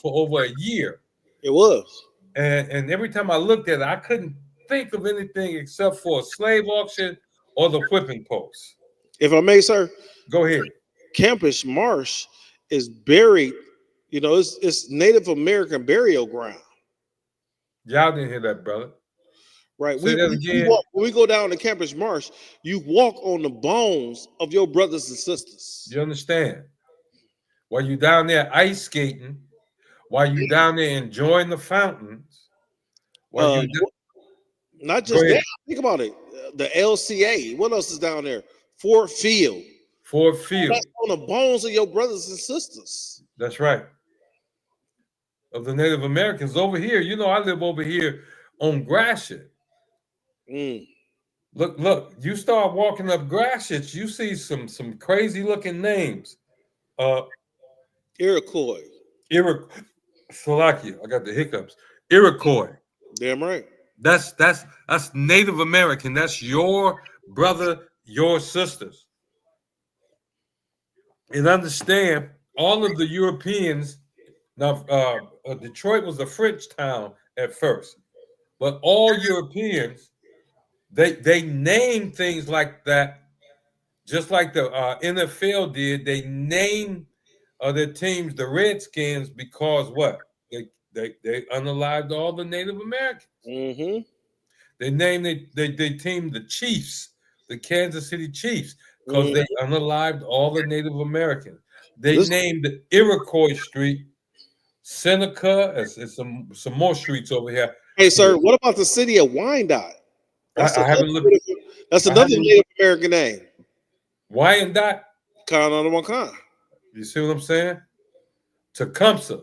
over a year. It was. And every time I looked at it, I couldn't think of anything except for a slave auction or the whipping post. If I may, sir. Go ahead. Campus Marsh is buried, you know, it's Native American burial ground. Y'all didn't hear that, brother. Right. When we go down to Campus Marsh, you walk on the bones of your brothers and sisters. You understand? While you down there ice skating, while you down there enjoying the fountains, not just that. Think about it. the LCA. What else is down there? Fort Field. Fort Field. That's on the bones of your brothers and sisters. That's right. Of the Native Americans over here. You know, I live over here on Gratiot. Look, you start walking up Gratiot, you see some crazy looking names. Iroquois. Slovakia. I got the hiccups. Iroquois. Damn right. That's Native American. That's your brother, your sisters. And understand, all of the Europeans. Now, Detroit was a French town at first, but all Europeans, they named things like that, just like the NFL did. They named their teams the Redskins because what? They unalived all the Native Americans. Mm-hmm. They named they team the Chiefs, the Kansas City Chiefs, because they unalived all the Native Americans. They named the Iroquois Street Seneca, and some more streets over here. Hey, sir, what about the city of Wyandotte? I haven't looked. That's another Native American name. Wyandotte. Kananawakan. You see what I'm saying? Tecumseh.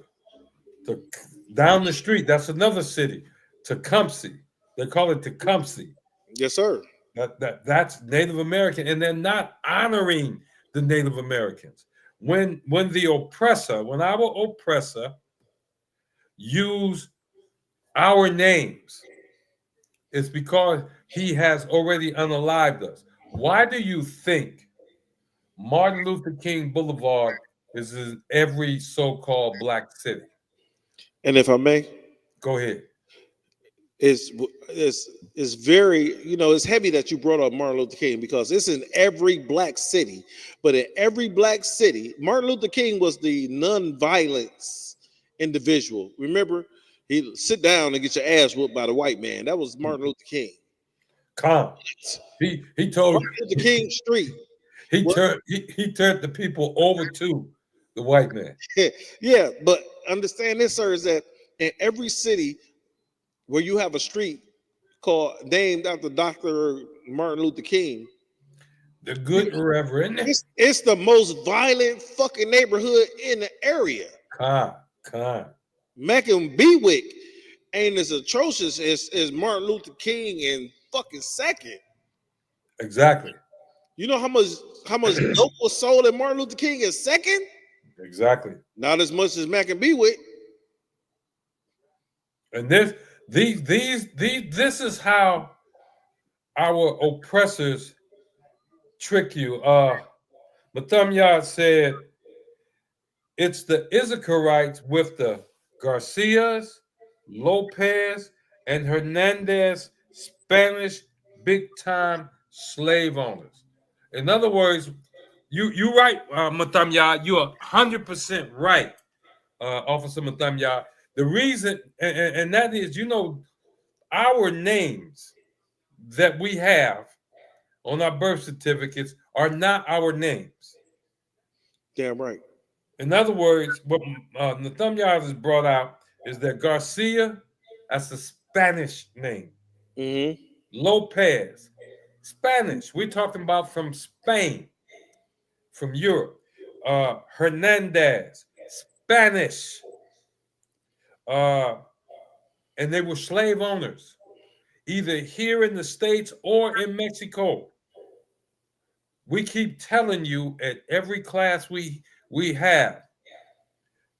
Down the street, that's another city. Tecumseh. They call it Tecumseh. Yes, sir. That's Native American, and they're not honoring the Native Americans. When our oppressor use our names, it's because he has already unalived us. Why do you think Martin Luther King Boulevard is in every so-called black city? And if I may, go ahead. It's very, it's heavy that you brought up Martin Luther King, because it's in every black city. But in every black city, Martin Luther King was the non-violence individual. Remember, he sit down and get your ass whooped by the white man. That was Martin Luther King. Calm. He told Martin Luther King Street. He turned the people over to the white man. Yeah, but understand this, sir, is that in every city where you have a street named after Dr. Martin Luther King, the good reverend, it's the most violent fucking neighborhood in the area. Mackin Bewick ain't as atrocious as Martin Luther King and fucking Second. Exactly. You know how much dope was sold at Martin Luther King in Second? Exactly. Not as much as Mackin Bewick. And this is how our oppressors trick you. StreamYard said it's the Issacharites with the Garcias, Lopez, and Hernandez Spanish big-time slave owners. In other words, you right, StreamYard. You are 100% right, Officer StreamYard. The reason, and that is, our names that we have on our birth certificates are not our names. Damn right. In other words, what StreamYard has brought out is that Garcia, that's a Spanish name. Mm-hmm. Lopez, Spanish. We're talking about from Spain, from Europe. Hernandez, Spanish. And they were slave owners, either here in the States or in Mexico. We keep telling you at every class we have,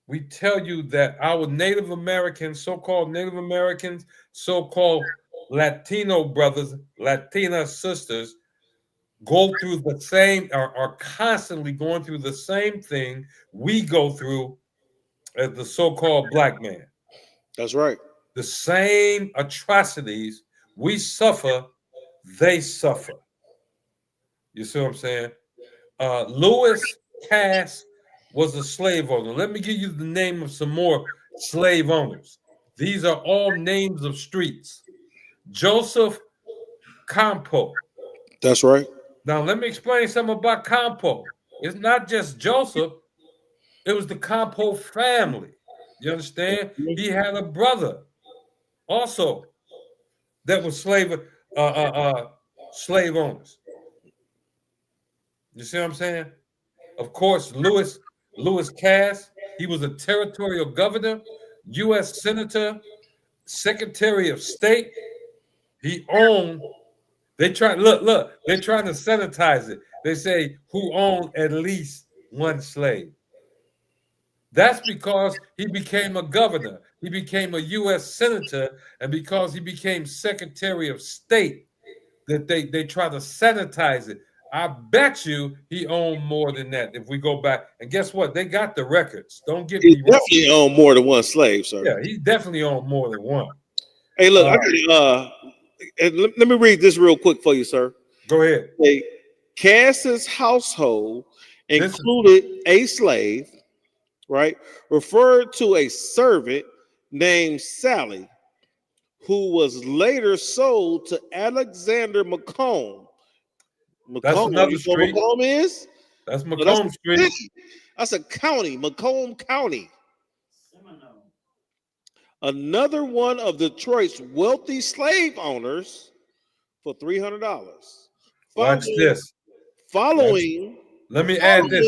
we tell you that our Native Americans, so-called Native Americans, so-called Latino brothers, Latina sisters, go through the same, are constantly going through the same thing we go through as the so-called black man. That's right. The same atrocities we suffer, they suffer. You see what I'm saying? Lewis Cass was a slave owner. Let me give you the name of some more slave owners. These are all names of streets. Joseph Campo. That's right. Now, let me explain something about Campo. It's not just Joseph. It was the Campo family. You understand? He had a brother also that was slave. slave owners. You see what I'm saying? Of course, Lewis Cass, he was a territorial governor, U.S. Senator, Secretary of State. He owned, they're trying to sanitize it. They say who owned at least one slave. That's because he became a governor, he became a U.S. Senator, and because he became Secretary of State, that they try to sanitize it. I bet you he owned more than that if we go back. And guess what? They got the records. Don't get me wrong. He definitely owned more than one slave, sir. Yeah, he definitely owned more than one. Hey, look, let me read this real quick for you, sir. Go ahead. Cass's household included a slave, right, referred to a servant named Sally, who was later sold to Alexander McComb. That's another street. Macomb is? That's Macomb Street. That's a county, Macomb County. Another one of Detroit's wealthy slave owners for $300. Watch this. Let me add this.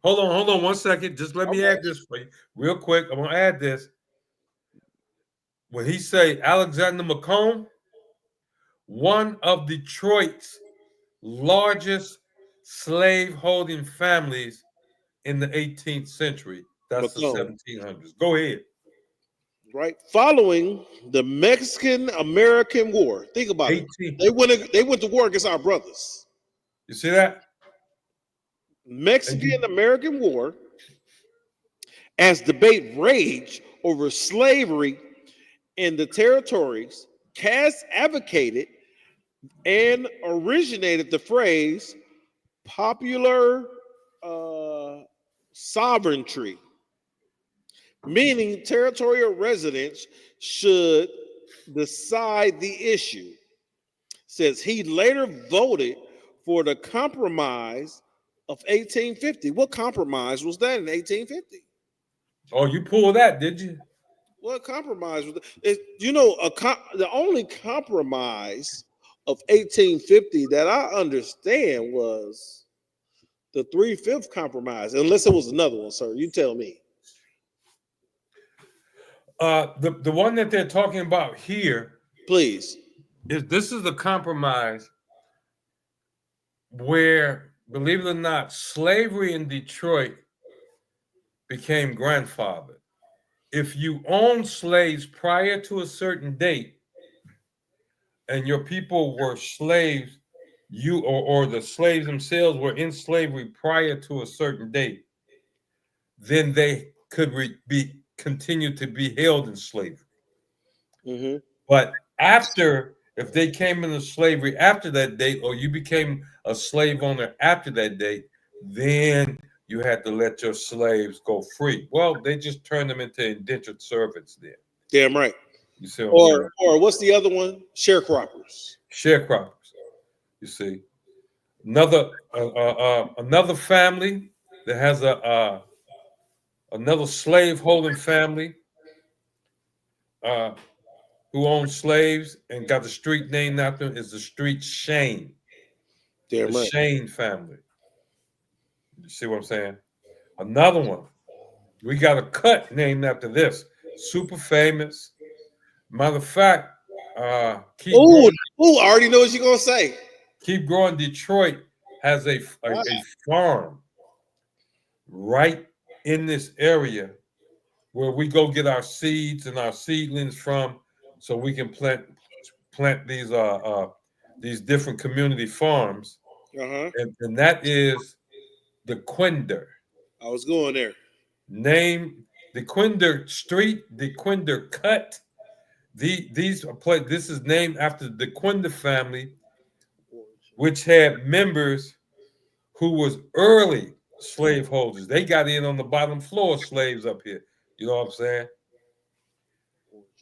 Hold on 1 second. Just let me add this for you real quick. I'm gonna add this. When he say Alexander McComb, one of Detroit's largest slave-holding families in the 18th century. That's the 1700s. Go ahead. Right, following the Mexican-American War. Think about it. They went to war against our brothers. You see that? Mexican-American War. As debate raged over slavery in the territories, Cass advocated and originated the phrase popular sovereignty, meaning territorial residents should decide the issue. Says he later voted for the Compromise of 1850. What compromise was that in 1850? Oh, you pulled that, did you? What compromise was that? The only compromise of 1850 that I understand was the 3/5 compromise, unless it was another one, sir. You tell me. The one that they're talking about here, please, this is the compromise where, believe it or not, slavery in Detroit became grandfathered. If you own slaves prior to a certain date, and your people were slaves, or the slaves themselves were in slavery prior to a certain date, then they could continue to be held in slavery. Mm-hmm. But if they came into slavery after that date, or you became a slave owner after that date, then you had to let your slaves go free. Well, they just turned them into indentured servants there. Damn right. You see, or what's the other one? Sharecroppers. Sharecroppers. You see, another family that has another slave holding family who owns slaves and got the street named after him is the street Shane. Damn the right. Shane family. You see what I'm saying? Another one. We got a cut named after this. Super famous. Matter of fact, I already know what you're gonna say. Keep Growing Detroit has a farm right in this area where we go get our seeds and our seedlings from, so we can plant these different community farms. And that is the Quinder. I was going there. Name the Quinder Street, the Quinder Cut. This is named after the Quinder family, which had members who was early slaveholders. They got in on the bottom floor slaves up here. You know what I'm saying?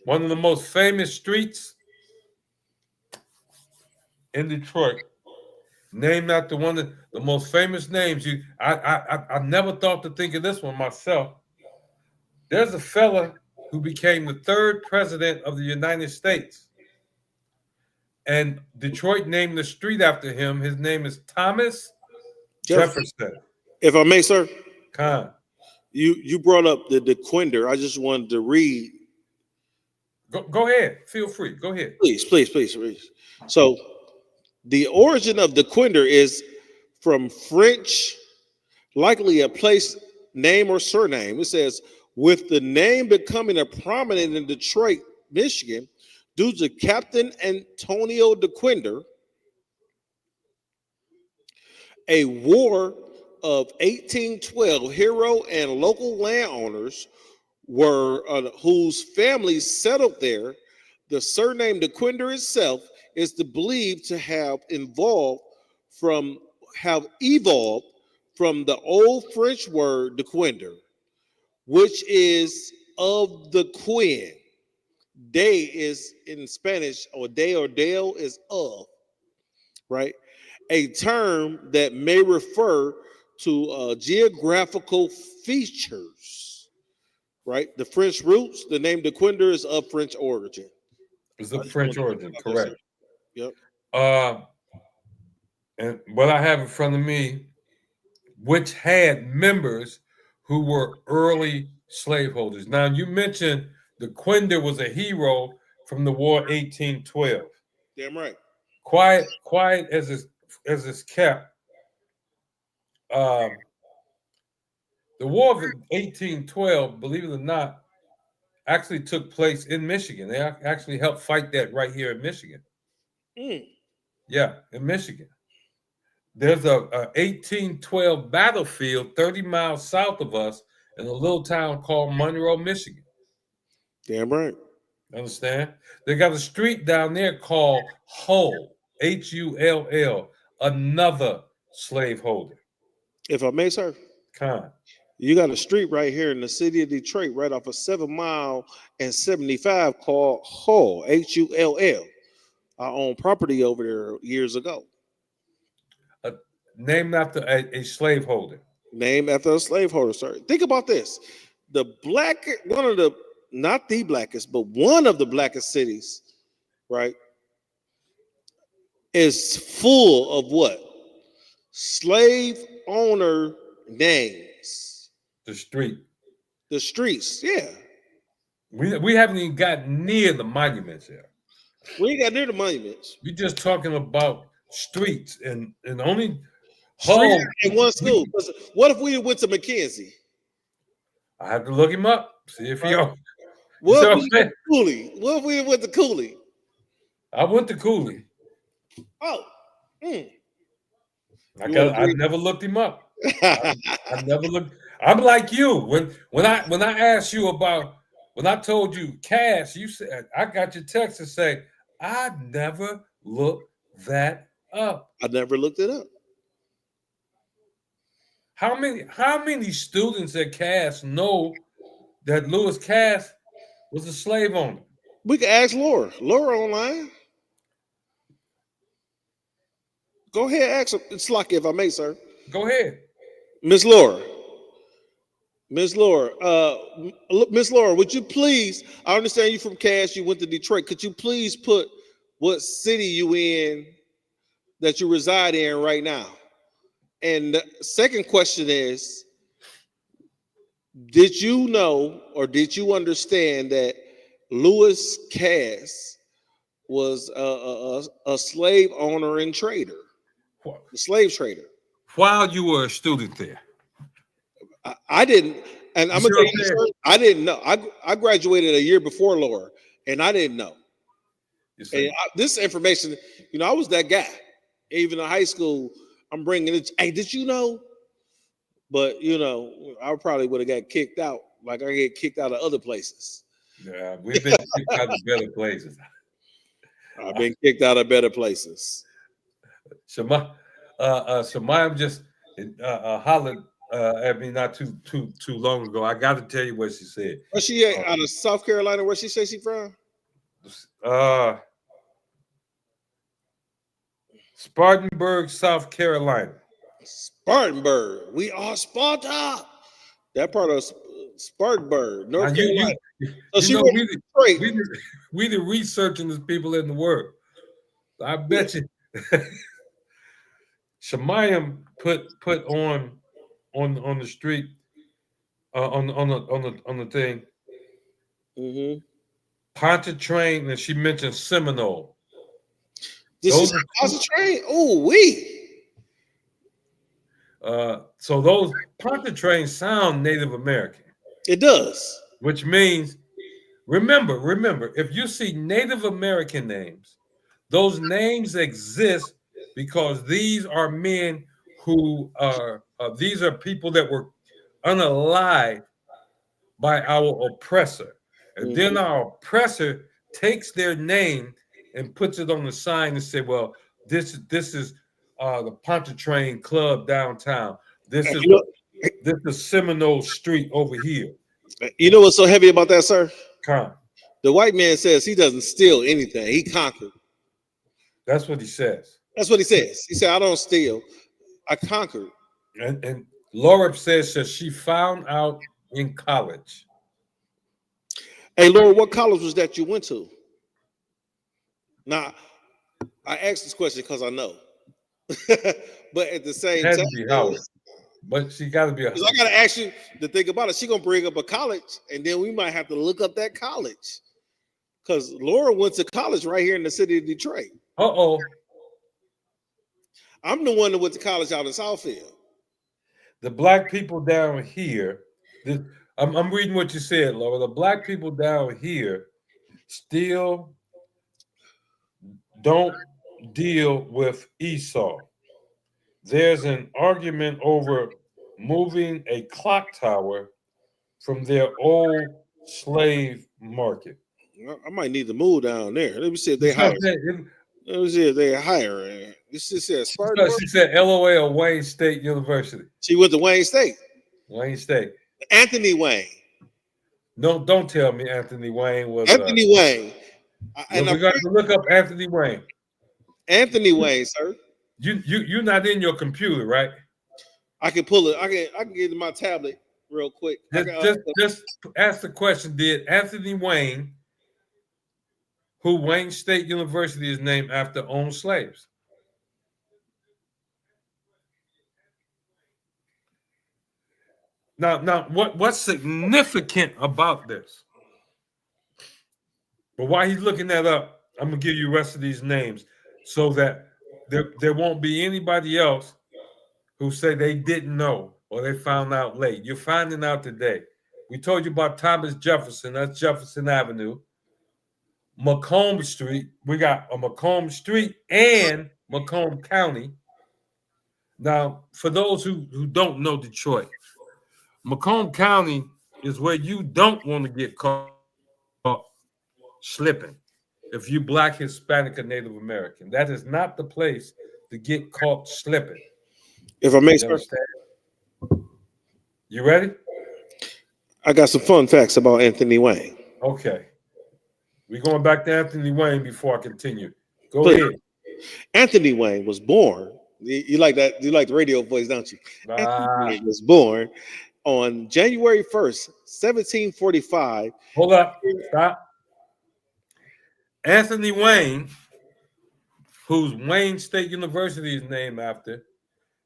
One of the most famous streets in Detroit, named after one of the most famous names. I never thought to think of this one myself. There's a fella who became the 3rd president of the United States. And Detroit named the street after him. His name is Thomas Jefferson. If I may, sir. Khan. You brought up the DeQuinder. I just wanted to read. Go ahead. Feel free. Go ahead. Please. So the origin of DeQuinder is from French, likely a place name or surname. It says, with the name becoming a prominent in Detroit, Michigan, due to Captain Antonio DeQuinder, a war of 1812 hero and local landowners were whose families settled there. The surname DeQuinder itself is believed to have evolved from the old French word DeQuinder, which is of the queen. De is in Spanish, or de or del is of, right? A term that may refer to geographical features, right? The French roots, the name DeQuinder is of French origin. It's of French origin, correct. Yep. And what I have in front of me, which had members who were early slaveholders. Now, you mentioned DeQuinder was a hero from the War 1812. Damn right. Quiet as it's kept. The War of 1812, believe it or not, actually took place in Michigan. They actually helped fight that right here in Michigan. Yeah, in Michigan. There's a 1812 battlefield 30 miles south of us in a little town called Monroe, Michigan. Damn right. Understand? They got a street down there called Hull, Hull, another slaveholder. If I may, sir. Con. You got a street right here in the city of Detroit, right off of 7 Mile and 75 called Hull, Hull. I owned property over there years ago. Named after a slaveholder. Named after a slaveholder, sir. Think about this. Not the blackest, but one of the blackest cities, right, is full of what? Slave owner names. The streets, yeah. We haven't even gotten near the monuments yet. We ain't got near the monuments. We're just talking about streets and only Hull in one school. What if we went to McKenzie? I have to look him up. See if he on. What if we went to Cooley? What if we went to Cooley? I went to Cooley. Oh. I never looked him up. I never looked. I'm like you. When I asked you about, when I told you Cash, you said, I got your text to say, I never looked that up. I never looked it up. How many students at Cass know that Lewis Cass was a slave owner? We can ask Laura. Laura online. Go ahead, ask her. It's lucky if I may, sir. Go ahead. Miss Laura, would you please, I understand you from Cass, you went to Detroit. Could you please put what city you in that you reside in right now? And the second question is, did you know or did you understand that Lewis Cass was a slave owner and trader, a slave trader? While you were a student there? I didn't, and I'm gonna tell you, sir, I didn't know. I graduated a year before Laura, and I didn't know. And this information, I was that guy. Even in high school, I'm bringing it. Hey, did you know? But I probably would have got kicked out, like I get kicked out of other places. Yeah, we've been kicked out of better places. I've been kicked out of better places. Shemayim just hollered at me not too long ago. I got to tell you what she said. Where she at? Out of South Carolina? Where she say she from? Spartanburg, South Carolina. Spartanburg. We are Sparta. That part of Spartanburg, North Carolina. We the researching the people in the world. I bet you. Shemayim put on the street on the thing. Mm-hmm. Pontchartrain, and she mentioned Seminole. This is Pontchartrain. Oh, we. So those Pontchartrain sound Native American. It does. Which means, remember, if you see Native American names, those names exist because these are men who are these are people that were unalive by our oppressor, and then our oppressor takes their name and puts it on the sign and say, "Well, this is the Pontchartrain Club downtown. This is Seminole Street over here." You know what's so heavy about that, sir? Con. The white man says he doesn't steal anything; he conquered. That's what he says. That's what he says. He said, "I don't steal; I conquered." And Laura says that she found out in college. Hey, Laura, what college was that you went to? Now, I asked this question because I know, but at the same It had time, to be Howard. But she got to be. I got to ask you to think about it. She gonna bring up a college, and then we might have to look up that college because Laura went to college right here in the city of Detroit. I'm the one that went to college out in Southfield. The black people down here, I'm reading what you said, Laura. The black people down here still don't deal with Esau. There's an argument over moving a clock tower from their old slave market. I might need to move down there. Let me see if they hire. Let me see if they hire. This says Spartan. She said LOA or Wayne State University. She went to Wayne State. Wayne State. Anthony Wayne. No, don't tell me Anthony Wayne was Anthony Wayne. And we got to look up Anthony Wayne. Anthony Wayne, sir. You're not in your computer, right? I can pull it. I can get to my tablet real quick. Just ask the question: did Anthony Wayne, who Wayne State University is named after, own slaves? Now, what's significant about this? But while he's looking that up, I'm gonna give you the rest of these names so that there won't be anybody else who say they didn't know or they found out late. You're finding out today. We told you about Thomas Jefferson. That's Jefferson Avenue. Macomb Street. We got a Macomb Street and Macomb County. Now, for those who don't know Detroit, Macomb County is where you don't want to get caught slipping if you Black, Hispanic, or Native American. That is not the place to get caught slipping. If I may, sir. You ready? I got some fun facts about Anthony Wayne. Okay. We're going back to Anthony Wayne before I continue. Go ahead. Anthony Wayne was born. You like that? You like the radio voice, don't you? Anthony Wayne was born on January 1st, 1745. Hold up. Stop. Anthony Wayne, whose Wayne State University is named after,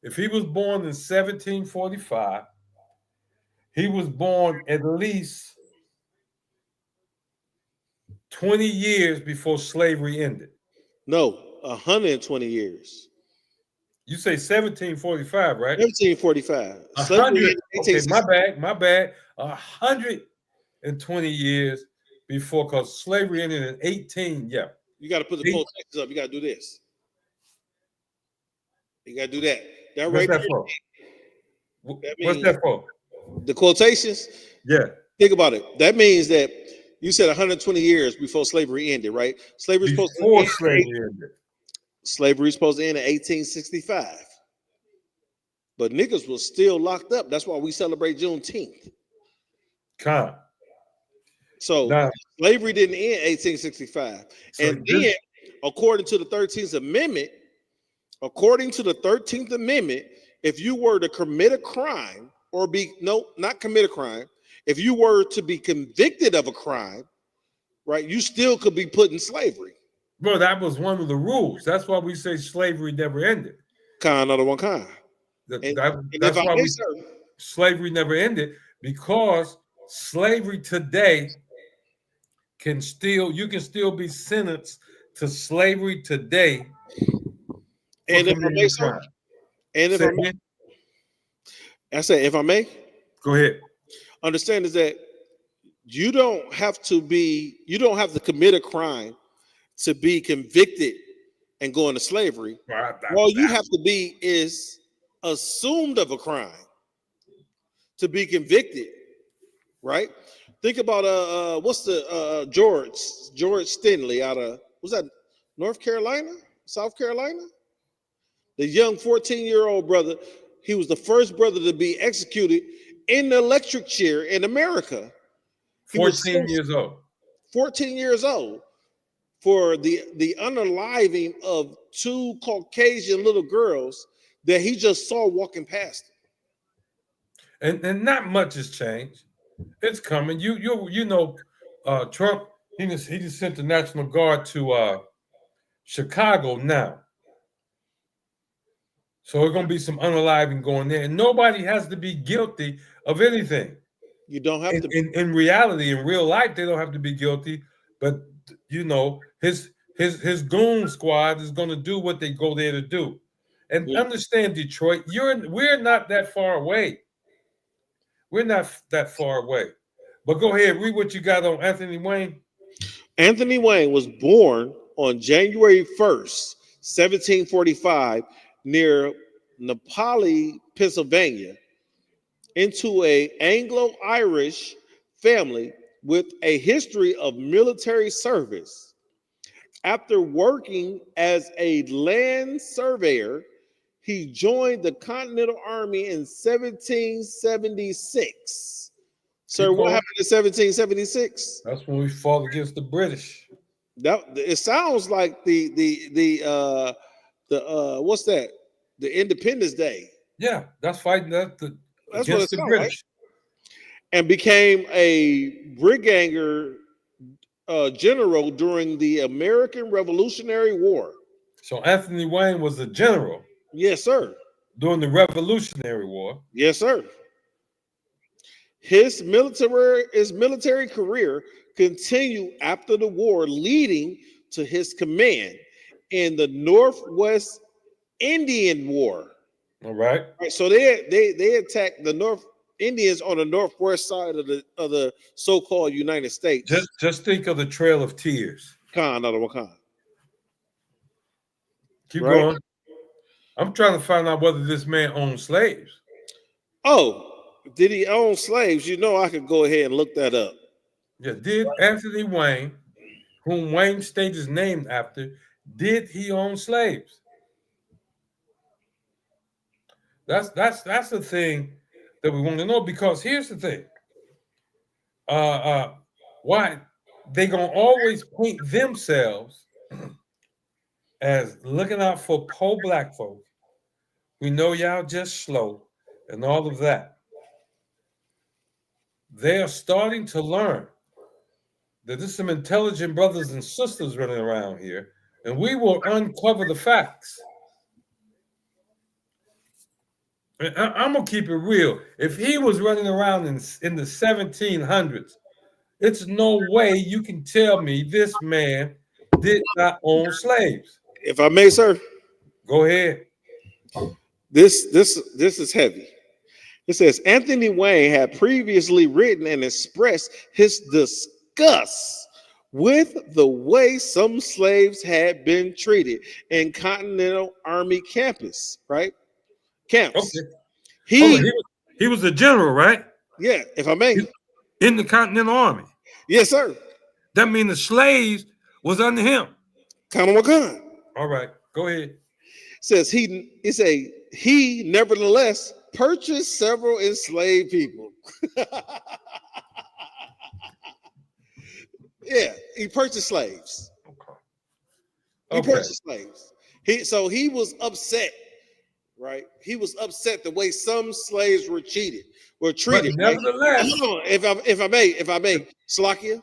if he was born in 1745, he was born at least 20 years before slavery ended. No, 120 years. You say 1745, right? 1745. 100. Okay, my bad. 120 years before, because slavery ended in 18. Yeah. You got to put the quotations up. You got to do this. You got to do that. That right there. What's that for? The quotations? Yeah. Think about it. That means that you said 120 years before slavery ended, right? Slavery was supposed to end. Slavery was supposed to end in 1865. But niggas was still locked up. That's why we celebrate Juneteenth. So slavery didn't end in 1865. And then, according to the 13th Amendment, if you were to commit a crime not commit a crime, if you were to be convicted of a crime, right, you still could be put in slavery. Bro, that was one of the rules. That's why we say slavery never ended. Kind of one kind. That's why slavery never ended, because slavery today you can still be sentenced to slavery today. And if I may, sir, and if I say, if I may, go ahead. Understand is that you don't have to commit a crime to be convicted and go into slavery. All you have to be is assumed of a crime to be convicted, right? Think about what's the George Stinley out of, was that North Carolina, South Carolina? The young 14-year-old brother, he was the first brother to be executed in the electric chair in America. 14 years old. 14 years old for the unaliving of two Caucasian little girls that he just saw walking past him. And not much has changed. It's coming. You know, Trump, he just sent the National Guard to Chicago now. So there's going to be some unaliving going there. And nobody has to be guilty of anything. You don't have to. In reality, in real life, they don't have to be guilty. But, you know, his goon squad is going to do what they go there to do. And understand, Detroit, we're not that far away. We're not that far away. But go ahead, read what you got on Anthony Wayne. Anthony Wayne was born on January 1st, 1745, near Napoleon, Pennsylvania, into an Anglo-Irish family with a history of military service. After working as a land surveyor, he joined the Continental Army in 1776. Sir, what happened in 1776? That's when we fought against the British. It sounds like the what's that? The Independence Day. Yeah, that's fighting against the British. Like. And became a brigadier general during the American Revolutionary War. So Anthony Wayne was a general. Yes, sir. During the Revolutionary War. Yes, sir. His military career continued after the war, leading to his command in the Northwest Indian War. All right. So they attacked the North Indians on the northwest side of the so-called United States. Just think of the Trail of Tears. Keep going. I'm trying to find out whether this man owned slaves. Oh, did he own slaves? You know, I could go ahead and look that up. Yeah, did Anthony Wayne, whom Wayne State is named after, did he own slaves? That's the thing that we want to know, because here's the thing. Why they gonna always paint themselves as looking out for poor black folk. We know y'all just slow and all of that. They are starting to learn that there's some intelligent brothers and sisters running around here, and we will uncover the facts. I'm gonna keep it real. If he was running around in the 1700s, it's no way you can tell me this man did not own slaves. If I may, sir. Go ahead. This is heavy. It says Anthony Wayne had previously written and expressed his disgust with the way some slaves had been treated in Continental Army camps. Okay. He was a general, right? Yeah, if I may. In the Continental Army. Yes, sir. That means the slaves was under him. Khan. All right, go ahead. Says he nevertheless purchased several enslaved people. Yeah, he purchased slaves. He purchased slaves. He was upset, right? He was upset the way some slaves were treated. But nevertheless, if I may, Slakia.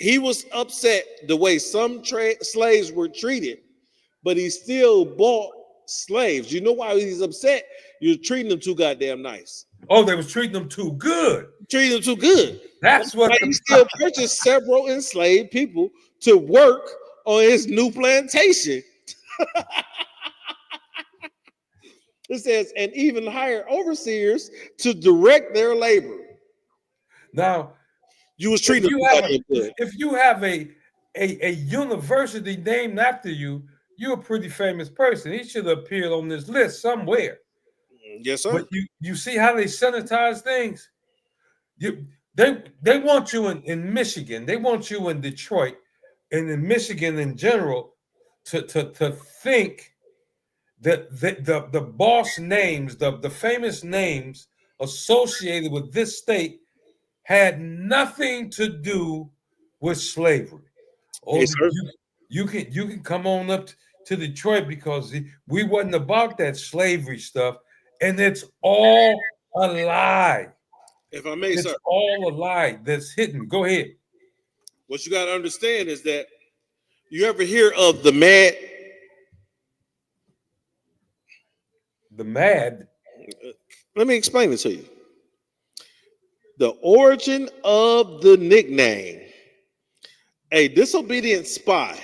He was upset the way some slaves were treated, but he still bought slaves. You know why he's upset? You're treating them too goddamn nice. Oh, they was treating them too good. Treating them too good. That's what he still purchased several enslaved people to work on his new plantation. It says, and even hire overseers to direct their labor. Now, you was treating if you have a university named after you, you're a pretty famous person. He should have appeared on this list somewhere. Yes, sir. But you see how they sanitize things? They want you in Michigan. They want you in Detroit and in Michigan in general to think that the boss names, the famous names associated with this state had nothing to do with slavery. Oh, you can come on up to Detroit because we wasn't about that slavery stuff, and it's all a lie. If I may, it's sir, all a lie that's hidden. Go ahead. What you got to understand is that you ever hear of the mad? The mad? Let me explain it to you. The origin of the nickname, a disobedient spy.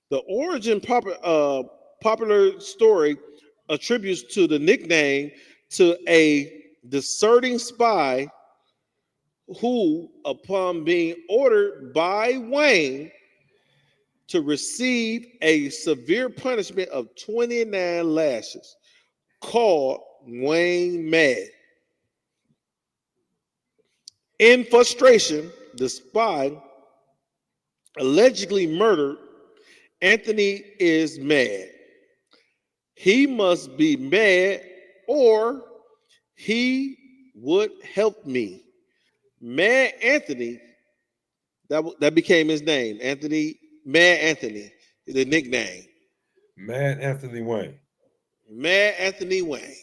The origin popular story attributes to the nickname to a deserting spy who, upon being ordered by Wayne to receive a severe punishment of 29 lashes, called Wayne Mad. In frustration, the spy allegedly murdered Anthony is mad. He must be mad or he would help me. Mad Anthony, that became his name. Anthony, Mad Anthony, the nickname. Mad Anthony Wayne. Mad Anthony Wayne.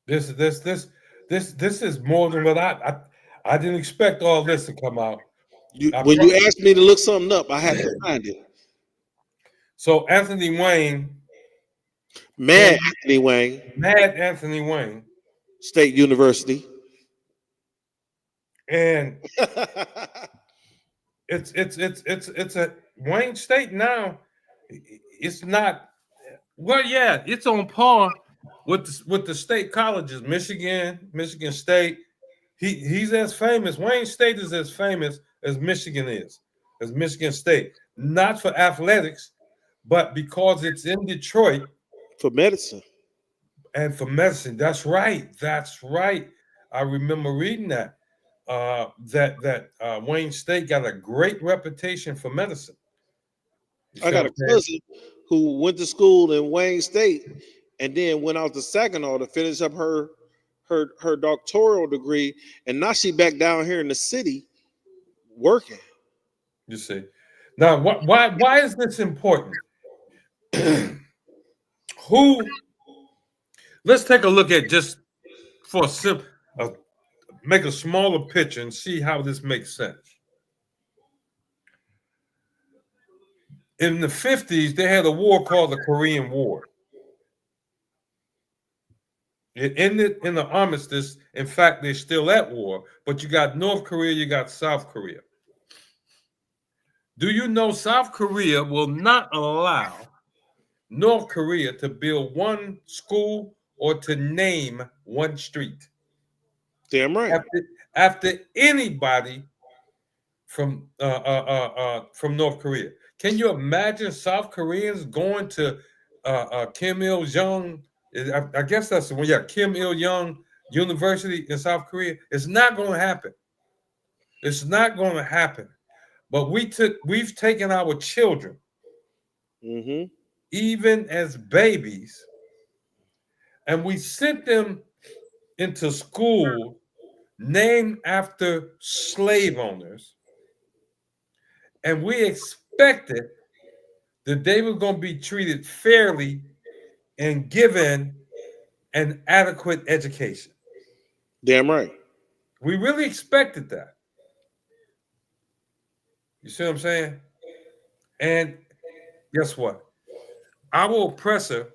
This is more than what I didn't expect all this to come out. When you asked me to look something up, I had to find it. So Anthony Wayne, Mad Anthony Wayne, Mad Anthony Wayne, State University, and it's a Wayne State now. It's not. Well, yeah, it's on par with the state colleges, Michigan State. He's as famous. Wayne State is as famous as Michigan is, as Michigan State. Not for athletics, but because it's in Detroit. For medicine. And for medicine. That's right. That's right. I remember reading that. That Wayne State got a great reputation for medicine. I got a cousin who went to school in Wayne State and then went out to Saginaw to finish up her doctoral degree, and now she back down here in the city working. You see. Now, why is this important? Let's take a look at just for a make a smaller picture and see how this makes sense. In the 50s, they had a war called the Korean War. It ended in the armistice. In fact, they're still at war, but you got North Korea, you got South Korea. Do you know South Korea will not allow North Korea to build one school or to name one street? Damn right. After anybody from North Korea. Can you imagine South Koreans going to Kim Il-jung? I guess that's the one. Yeah, Kim Il-jung University in South Korea. It's not going to happen. It's not going to happen. But we've taken our children, even as babies, and we sent them into school named after slave owners, and we expected that they were going to be treated fairly and given an adequate education. Damn right. We really expected that. You see what I'm saying? And guess what? Our oppressor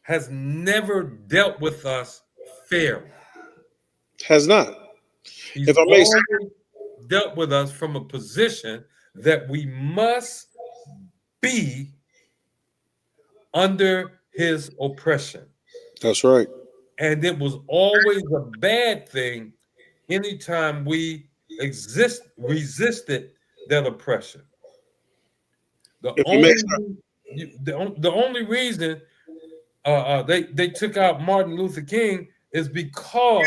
has never dealt with us fairly. Has not. He's If I may say, always dealt with us from a position that we must be under his oppression. That's right. And it was always a bad thing anytime we resisted that oppression. The only reason they took out Martin Luther King is because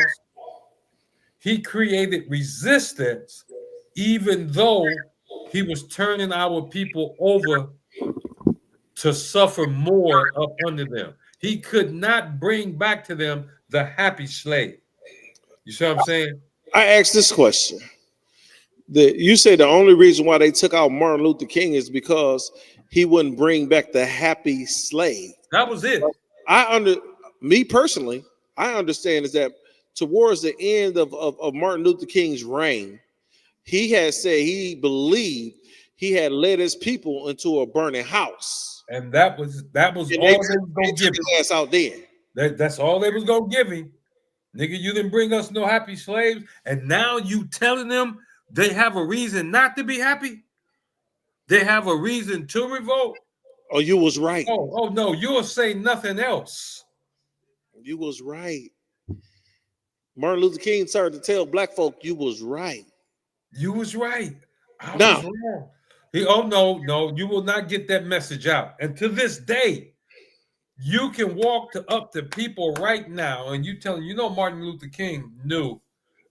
he created resistance, even though he was turning our people over to suffer more up under them. He could not bring back to them the happy slave. You see what I'm saying? I asked this question. You say the only reason why they took out Martin Luther King is because he wouldn't bring back the happy slave. That was it. Me personally, I understand is that towards the end of Martin Luther King's reign, he had said he believed he had led his people into a burning house. And that was all they was gonna give him. Ass out there. That's all they was gonna give him. Nigga, you didn't bring us no happy slaves, and now you telling them they have a reason not to be happy? They have a reason to revolt? Oh, you was right. Oh no, you'll say nothing else. You was right. Martin Luther King started to tell black folk you was right. You was right. I was wrong. No, you will not get that message out. And to this day, you can walk up to people right now and you tell them, Martin Luther King knew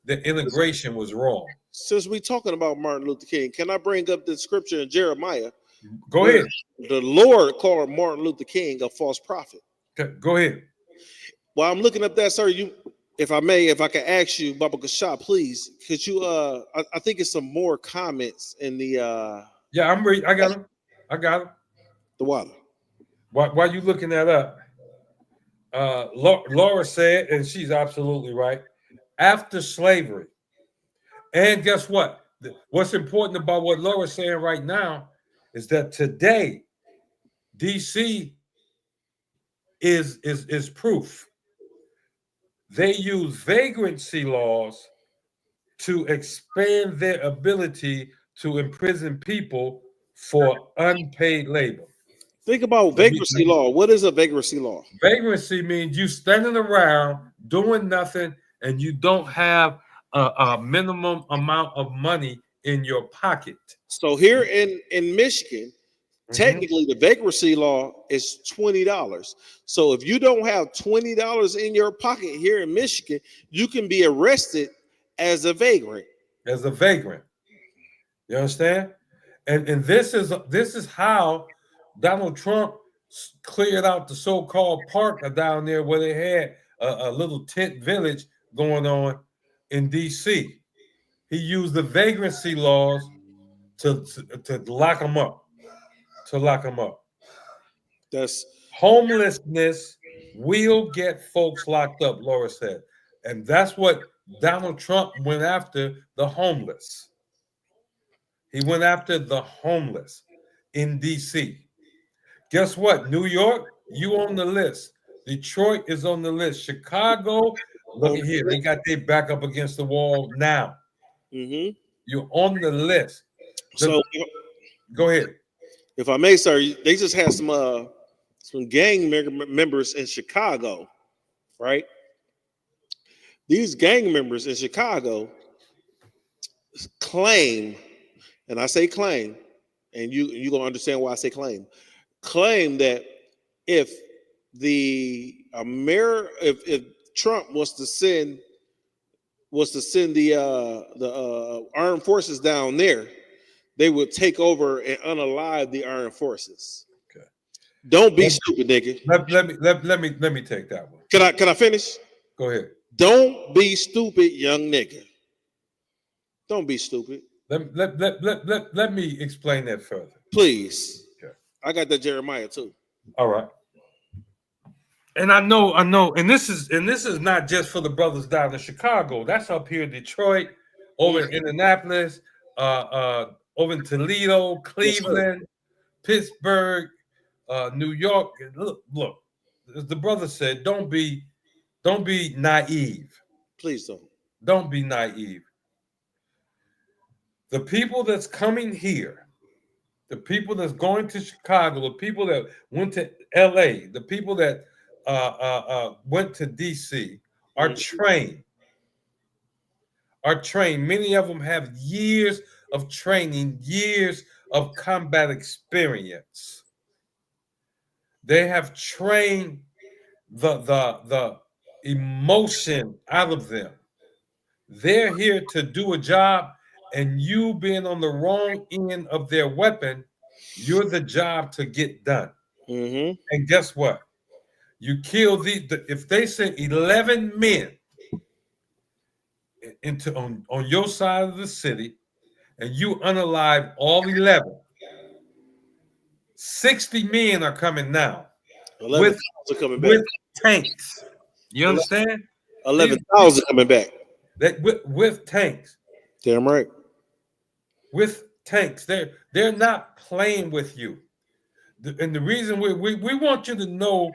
that integration was wrong. Since we're talking about Martin Luther King, can I bring up the scripture in Jeremiah? Go ahead. The Lord called Martin Luther King a false prophet. Okay, go ahead. While I'm looking up that, sir, if I can ask you, Baba Kasha, please, could you I think it's some more comments in the Yeah, I'm ready. I got them. The water. While you looking that up, Laura said, and she's absolutely right, after slavery. And guess what? What's important about what Laura's saying right now is that today, DC is proof. They use vagrancy laws to expand their ability to imprison people for unpaid labor. Think about vagrancy law. What is a vagrancy law? Vagrancy means you standing around doing nothing and you don't have a minimum amount of money in your pocket. So here in Michigan, technically the vagrancy law is $20. So if you don't have $20 in your pocket here in Michigan, you can be arrested as a vagrant. As a vagrant. You understand? And this is how Donald Trump cleared out the so-called park down there where they had a little tent village going on in DC. He used the vagrancy laws to lock them up. To lock them up. That's homelessness will get folks locked up, Laura said. And that's what Donald Trump went after, the homeless. He went after the homeless in DC. Guess what? New York, you on the list. Detroit is on the list. Chicago, look at here. They got their back up against the wall now. Mm-hmm. You're on the list. So go ahead. If I may, sir, they just had some gang members in Chicago, right? These gang members in Chicago claim, and I say claim, and you're gonna understand why I say claim that if Trump was to send the armed forces down there, they would take over and unalive the armed forces. Okay. Don't be stupid, nigga. Let me take that one. Can I finish? Go ahead. Don't be stupid, young nigga. Don't be stupid. Let me explain that further. Please. Okay. I got that Jeremiah too. All right. And I know, and this is not just for the brothers down in Chicago. That's up here in Detroit, over in Indianapolis, over in Toledo, Cleveland, Pittsburgh, New York. Look, as the brother said, don't be naive. Please don't. Don't be naive. The people that's coming here, the people that's going to Chicago, the people that went to LA, the people that went to DC are trained. Are trained. Many of them have years of training, years of combat experience. They have trained the emotion out of them. They're here to do a job, and you being on the wrong end of their weapon, you're the job to get done. Mm-hmm. And guess what? You kill if they send 11 men into on your side of the city, and you unalive all 11, 60 men are coming now. 11,000 are coming back. With tanks. You understand? 11,000 coming back. With tanks. Damn right. With tanks. They're not playing with you. And the reason we want you to know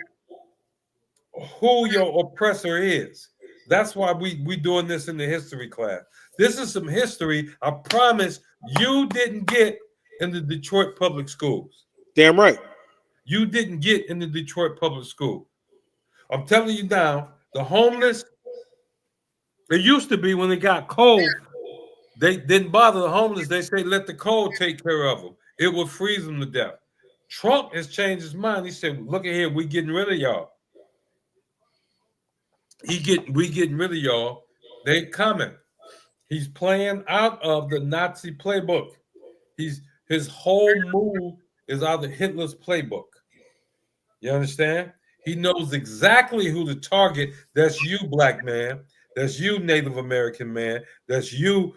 who your oppressor is. That's why we doing this in the history class. This is some history I promise you didn't get in the Detroit public schools. Damn right. You didn't get in the Detroit public school. I'm telling you now, the homeless, it used to be when it got cold, they didn't bother the homeless. They say, let the cold take care of them. It would freeze them to death. Trump has changed his mind. He said, look at here, we getting rid of y'all. We getting rid of y'all. They coming. He's playing out of the Nazi playbook. His whole move is out of Hitler's playbook. You understand? He knows exactly who to target. That's you, black man. That's you, Native American man. That's you,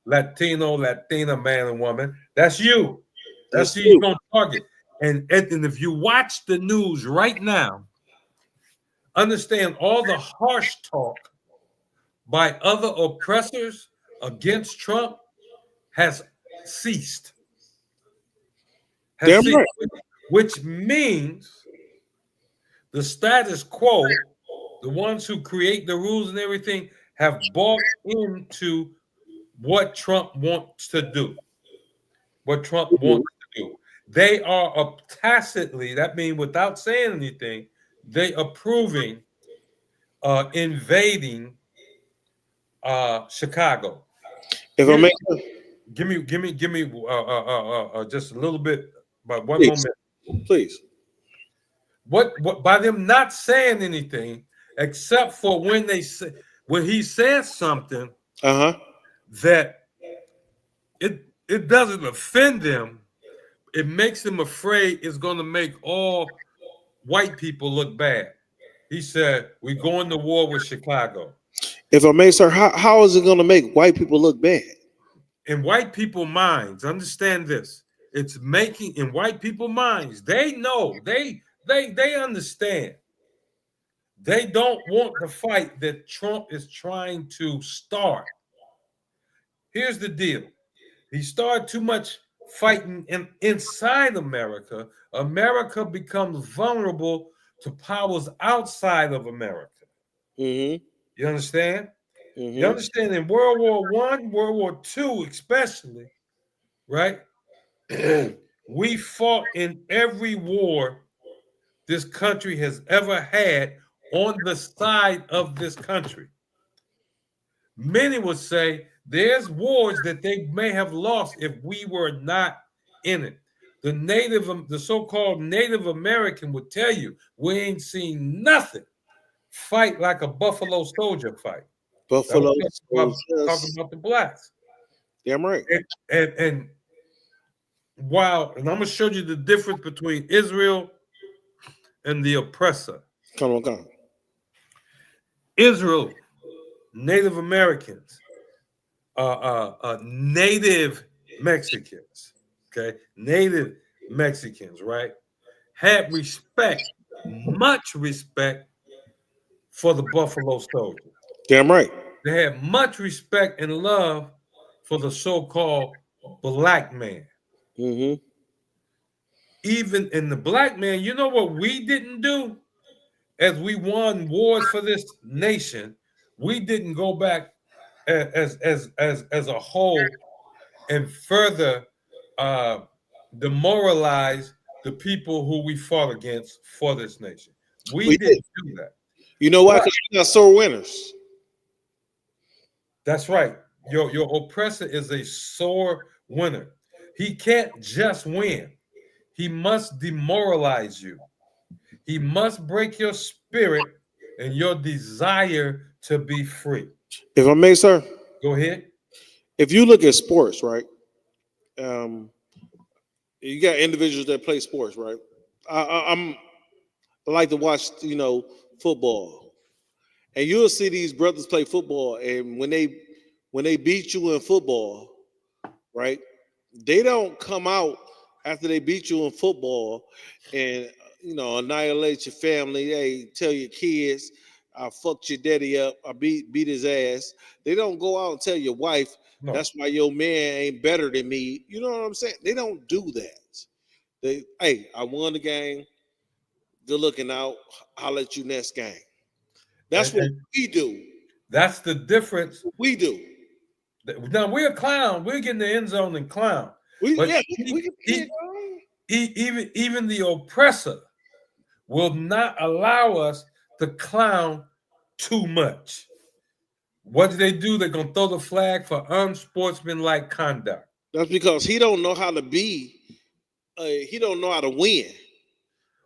Latina man and woman. That's you. That's who you're going to target. And if you watch the news right now, understand all the harsh talk by other oppressors against Trump has ceased. Which means the status quo, the ones who create the rules and everything, have bought into what Trump wants to do. What Trump wants to do. They are tacitly, that means without saying anything, they approving invading Chicago. If I make give me just a little bit, but one please, moment, please. What by them not saying anything except for when he says something that it doesn't offend them, it makes them afraid it's going to make all white people look bad. He said, we're going to war with Chicago. If I may, sir, how is it going to make white people look bad? In white people's minds, understand this. It's making, in white people's minds, they know, they understand. They don't want the fight that Trump is trying to start. Here's the deal. He started too much fighting inside America. America becomes vulnerable to powers outside of America. Mm-hmm. You understand? Mm-hmm. You understand in World War I, World War II especially, right? We fought in every war this country has ever had on the side of this country. Many would say there's wars that they may have lost if we were not in it. The so-called Native American would tell you, we ain't seen nothing fight like a Buffalo Soldier fight. Buffalo Soldier. Talking about the blacks. Damn right. And wow, and I'm gonna show you the difference between Israel and the oppressor. Come on. Israel, Native Americans, Native Mexicans, okay? Native Mexicans, right? Had respect, much respect for the Buffalo Soldier. Damn right. They had much respect and love for the so-called black man. Mm-hmm. Even in the black man, you know what we didn't do? As we won wars for this nation, we didn't go back as a whole and further demoralize the people who we fought against for this nation. We didn't do that. You know why? Because we got sore winners. That's right. Your oppressor is a sore winner. He can't just win. He must demoralize you. He must break your spirit and your desire to be free. If I may, sir. Go ahead. If you look at sports, right? You got individuals that play sports, right? I like to watch, football, and you'll see these brothers play football, and when they beat you in football, right? They don't come out after they beat you in football and annihilate your family. Hey, tell your kids, I fucked your daddy up, I beat his ass. They don't go out and tell your wife, that's why your man ain't better than me. You know what I'm saying? They don't do that. Hey, I won the game. Good looking out. I'll let you next game. That's what we do. That's the difference. We do. Now we're a clown. We're getting the end zone and clown. Even the oppressor will not allow us to clown too much. What do? They're gonna throw the flag for unsportsmanlike conduct. That's because he don't know how to be. He don't know how to win.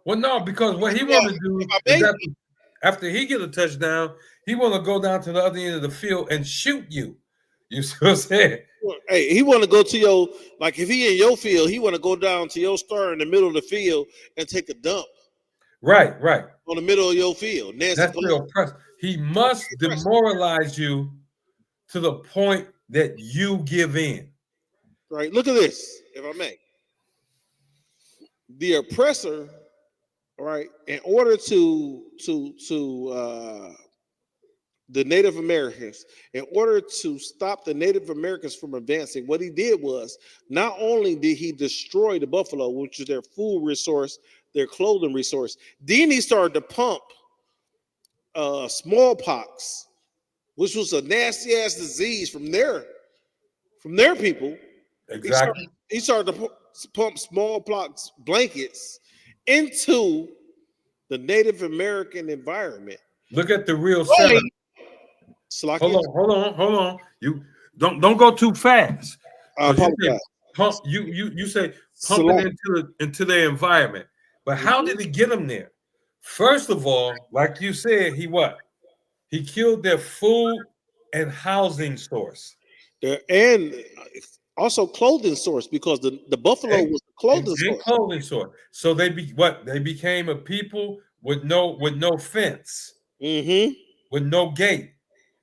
Well, no, because what he want to do is after he get a touchdown, he want to go down to the other end of the field and shoot you. You see what I'm saying? Hey, he want to go to your, like if he in your field, he want to go down to your star in the middle of the field and take a dump. Right. On the middle of your field. That's real oppressive. He must demoralize you to the point that you give in. Right. Look at this, if I may. The oppressor, right, in order to the Native Americans, in order to stop the Native Americans from advancing, what he did was not only did he destroy the buffalo, which is their food resource, their clothing resource, then he started to pump smallpox, which was a nasty ass disease from their people. Exactly. He started to pump smallpox blankets into the Native American environment. Look at the real setup. Hold on. You don't go too fast. You say pumping into their environment. But how did he get them there? First of all, like you said, he killed their food and housing source. And also clothing source, because the buffalo was the clothing source. So they became a people with no fence, with no gate.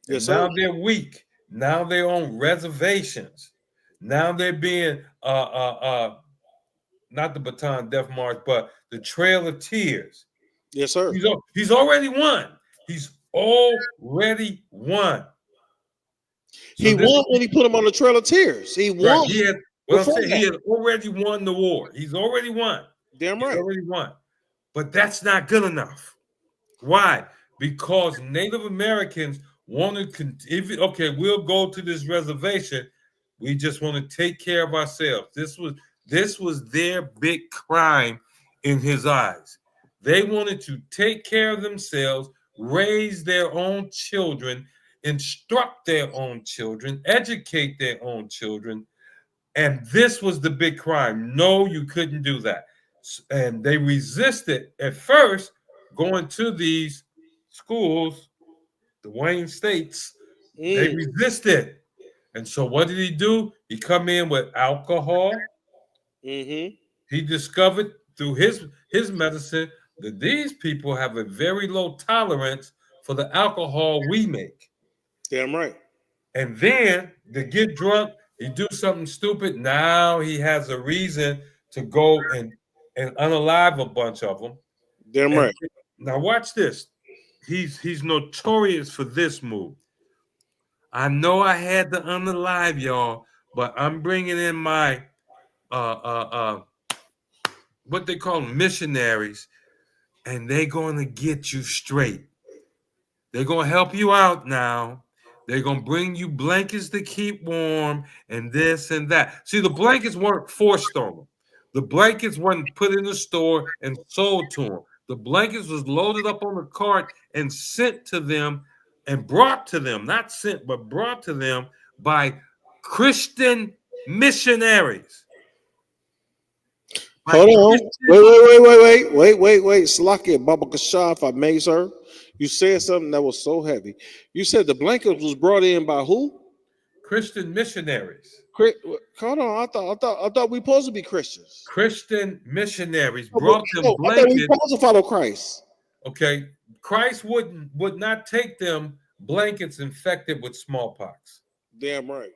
Yes, now they're weak. Now they're on reservations. Now they're being not the Baton Death March, but the Trail of Tears. Yes, sir. He's already won. He's already won. He won when he put him on the Trail of Tears. He won. Right. He had already won the war. He's already won. Damn right. He's already won. But that's not good enough. Why? Because Native Americans wanted, we'll go to this reservation. We just want to take care of ourselves. This was their big crime in his eyes. They wanted to take care of themselves, raise their own children, instruct their own children, educate their own children. And this was the big crime. No, you couldn't do that. And they resisted at first going to these schools, the Wayne states. They resisted. And so what did he do? He come in with alcohol. He discovered through his medicine that these people have a very low tolerance for the alcohol we make. Damn right. And then to get drunk, he do something stupid. Now he has a reason to go and unalive a bunch of them. Damn right. Now watch this. He's notorious for this move. I know I had to unalive y'all, but I'm bringing in my what they call missionaries, and they're going to get you straight. They're going to help you out now. They're going to bring you blankets to keep warm and this and that. See, the blankets weren't forced on them. The blankets weren't put in the store and sold to them. The blankets was loaded up on the cart and sent to them and brought to them, not sent, but brought to them by Christian missionaries. Hold on. Wait. Slakia Baba Kasha, if I may, sir. You said something that was so heavy. You said the blanket was brought in by who? Christian missionaries. Hold on. I thought we supposed to be Christians. Christian missionaries brought them I blankets. thought we supposed to follow Christ. Okay. Christ would not take them blankets infected with smallpox. Damn right.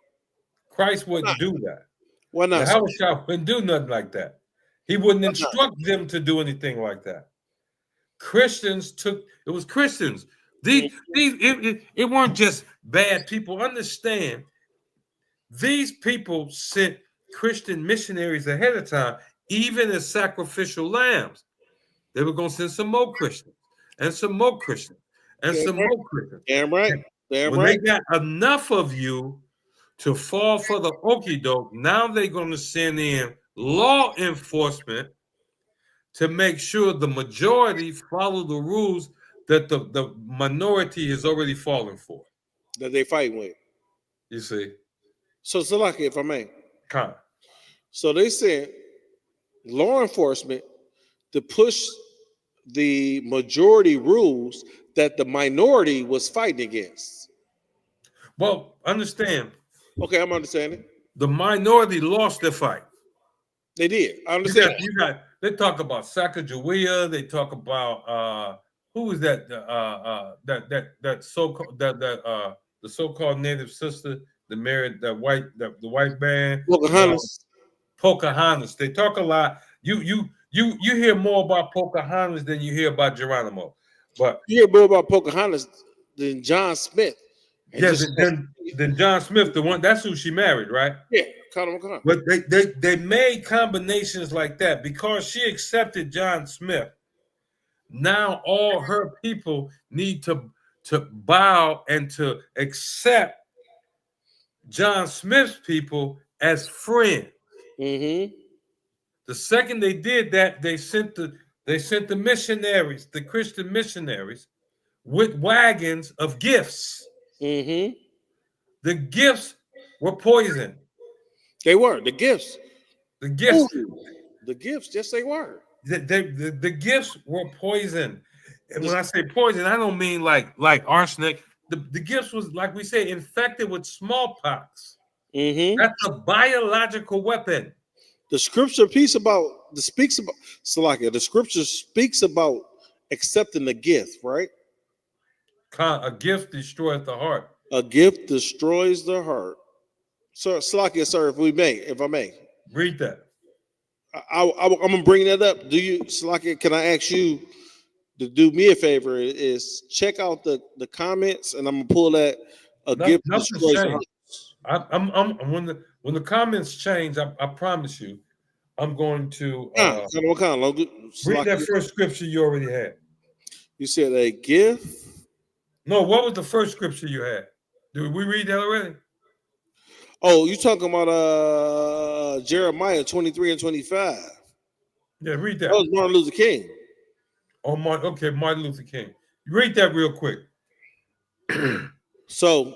Christ wouldn't do that. Why not? The house wouldn't do nothing like that. He wouldn't instruct them to do anything like that. Christians it was Christians. It weren't just bad people. Understand, these people sent Christian missionaries ahead of time, even as sacrificial lambs. They were going to send some more Christians and some more Christians and some more Christians. Damn right. When they got enough of you to fall for the okie doke, now they're going to send in law enforcement to make sure the majority follow the rules that the minority is already falling for. That they fight with. You see? So, Salaki, if I may. Come. So they sent law enforcement to push the majority rules that the minority was fighting against. Well, understand. Okay, I'm understanding. The minority lost their fight. They did. I understand. They talk about Sacagawea. They talk about who was that? That so-called the so-called native sister that married the white man. Pocahontas. Pocahontas. They talk a lot. You hear more about Pocahontas than you hear about Geronimo. But you hear more about Pocahontas than John Smith. Yes, then John Smith, the one, that's who she married, right? Yeah, Connor. But they made combinations like that because she accepted John Smith. Now all her people need to bow and to accept John Smith's people as friends. Mm-hmm. The second they did that, they sent the missionaries, the Christian missionaries, with wagons of gifts. Mm-hmm. The gifts were poison. They were the gifts. The gifts. Ooh, the gifts, yes, they were. The gifts were poison. And when I say poison, I don't mean like arsenic. The gifts was, like we say, infected with smallpox. Mm-hmm. That's a biological weapon. The scripture speaks about Salakia. The scripture speaks about accepting the gift, right? A gift destroys the heart. A gift destroys the heart. So, Salakia, sir, if I may. Read that. I'm gonna bring that up. Salakia, can I ask you to do me a favor? Is check out the comments, and I'm gonna pull that gift destroys the heart. When the comments change, I promise you, I'm going to read that first scripture you already had. You said a gift. No, what was the first scripture you had? Did we read that already? Oh, you talking about Jeremiah 23 and 25. Yeah, read that. That was Martin Luther King. Oh, Martin Luther King. Read that real quick. So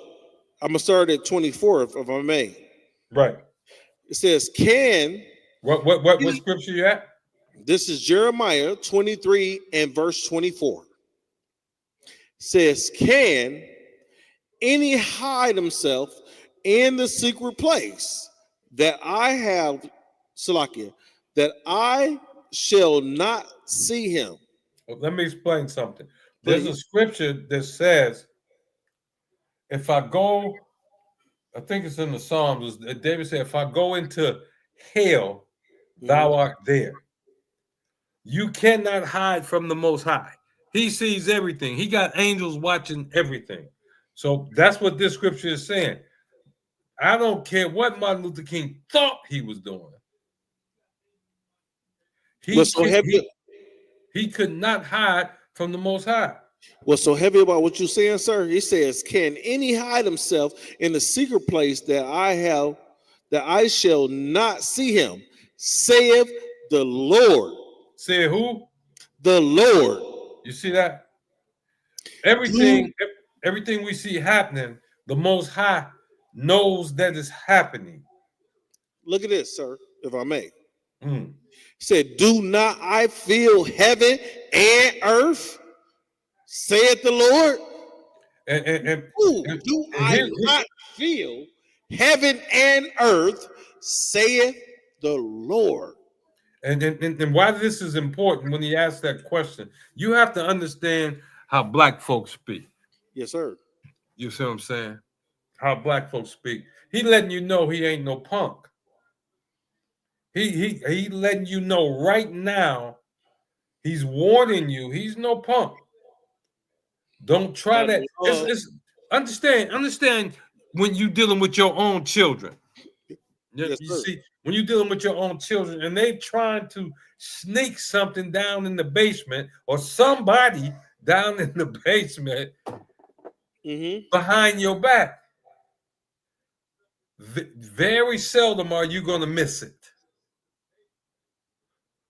I'm gonna start at 24, if I may. Right. It says, "Can what scripture you at?" This is Jeremiah 23 and verse 24. It says, "Can any hide himself in the secret place that I have, Salakia, that I shall not see him?" Well, let me explain something. There's a scripture that says, if I go, I think it's in the Psalms, David said, if I go into hell, thou art there. You cannot hide from the Most High. He sees everything. He got angels watching everything. So that's what this scripture is saying. I don't care what Martin Luther King thought he was doing. He could not hide from the Most High. What's so heavy about what you're saying, sir? He says, "Can any hide himself in the secret place that I shall not see him? Saith the Lord." Say who? The Lord. You see that? Everything we see happening, the Most High knows that it's happening. Look at this, sir, if I may. He said, "Do not I feel heaven and earth, saith the Lord?" Do I not feel heaven and earth, saith the Lord? And why this is important when he asks that question, you have to understand how black folks speak. Yes, sir. You see what I'm saying? How black folks speak. He letting you know he ain't no punk. He letting you know right now. He's warning you. He's no punk. Don't try that. Understand when you dealing with your own children. Yes, you see, when you're dealing with your own children and they trying to sneak something down in the basement or somebody down in the basement behind your back, very seldom are you going to miss it.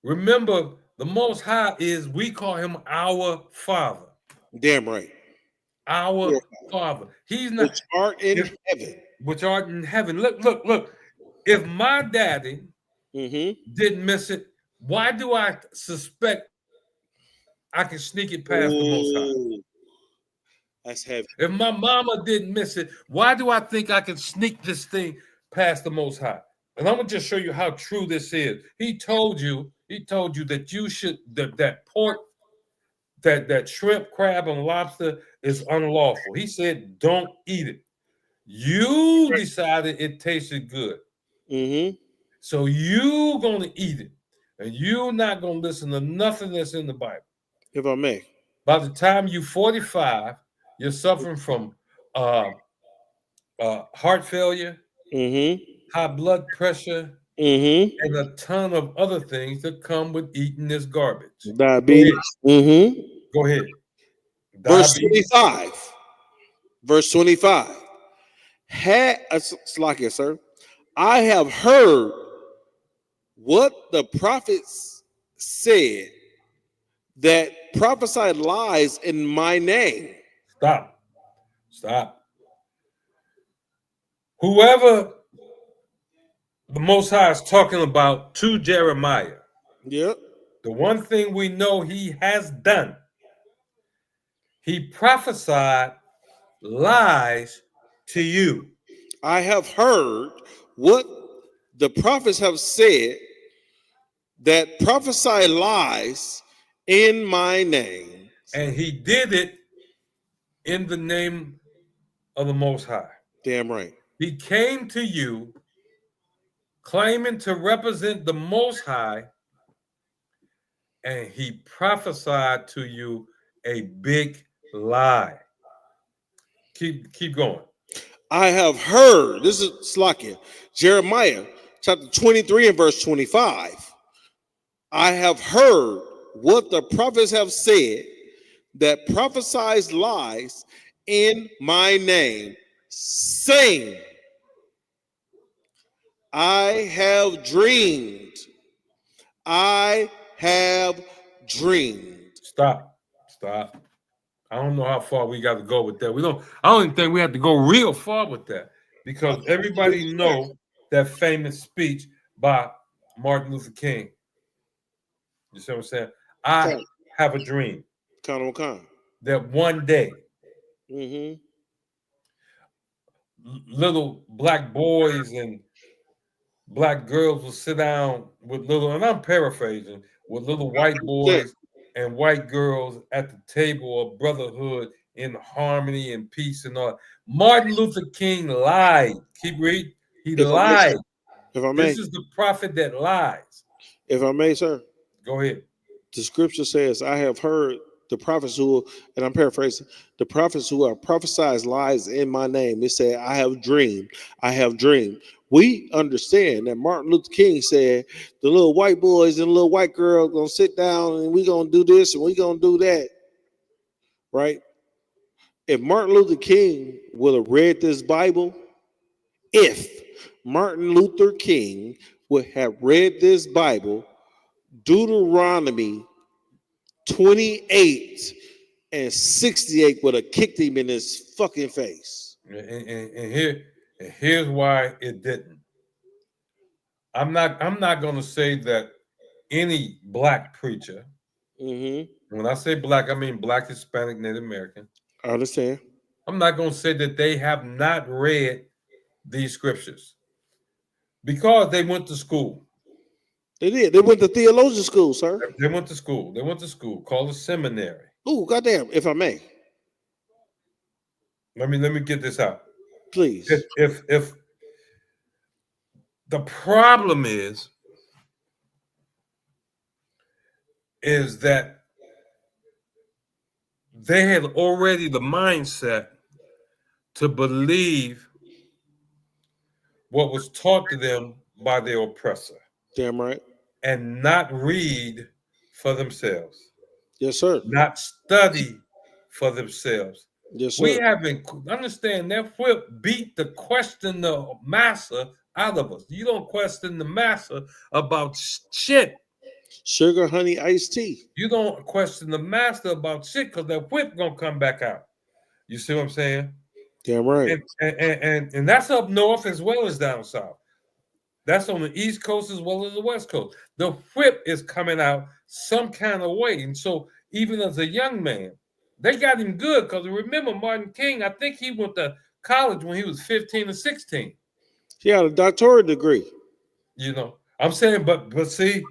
Remember, the Most High we call him our Father. Damn right. Our Father. He's not. Which art in heaven. Which art in heaven. Look. If my daddy didn't miss it, why do I suspect I can sneak it past the Most High? That's heavy. If my mama didn't miss it, why do I think I can sneak this thing past the Most High? And I'm gonna just show you how true this is. He told you that you should that pork, that shrimp, crab, and lobster is unlawful. He said, don't eat it. You decided it tasted good. So you gonna eat it, and you're not gonna listen to nothing that's in the Bible. If I may. By the time you're 45, you're suffering from heart failure, high blood pressure, and a ton of other things that come with eating this garbage. Diabetes. Go ahead. Verse 25. Verse 25. Slack it, sir. I have heard what the prophets said, that prophesied lies in my name. Stop. Whoever the Most High is talking about to Jeremiah. Yep. The one thing we know he has done, he prophesied lies to you. I have heard what the prophets have said, that prophesy lies in my name. And he did it in the name of the Most High. Damn right. He came to you claiming to represent the Most High, and he prophesied to you a big lie. Keep going. I have heard, this is Slakia, Jeremiah chapter 23 and verse 25. I have heard what the prophets have said, that prophesies lies in my name, saying, I have dreamed. I have dreamed. Stop. I don't know how far we got to go with that. I don't even think we have to go real far with that, because everybody knows that famous speech by Martin Luther King. You see what I'm saying? I have a dream. That one day, little black boys and black girls will sit down with and I'm paraphrasing, with little white boys and white girls at the table of brotherhood in harmony and peace and all. Martin Luther King lied. Keep reading. He lied. If I may. This is the prophet that lies. If I may, sir. Go ahead. The scripture says, I have heard The prophets who, and I'm paraphrasing, the prophets who are prophesied lies in my name. It said, I have dreamed. I have dreamed. We understand that Martin Luther King said the little white boys and little white girls gonna sit down and we gonna do this and we gonna do that. Right? If Martin Luther King would have read this Bible, if Martin Luther King would have read this Bible, Deuteronomy 28 and 68 would have kicked him in his fucking face. And here's why it didn't. I'm not gonna say that any black preacher, when I say black, I mean black, Hispanic, Native American. I understand. I'm not gonna say that they have not read these scriptures because they went to school. They did. They went to theologian school, sir. They went to school. They went to school called a seminary. Oh, goddamn! If I may, let me get this out, please. If the problem is that they had already the mindset to believe what was taught to them by their oppressor. Damn right. And not read for themselves. Yes, sir. Not study for themselves. Yes, sir. We haven't understand that whip beat the question the master out of us. You don't question the master about shit. Sugar, honey, iced tea. You don't question the master about shit because that whip gonna come back out. You see what I'm saying? Damn right. And that's up north as well as down south. That's on the East Coast as well as the West Coast. The whip is coming out some kind of way. And so even as a young man, they got him good because remember Martin King, I think he went to college when he was 15 or 16. He had a doctorate degree. You know, I'm saying, but see,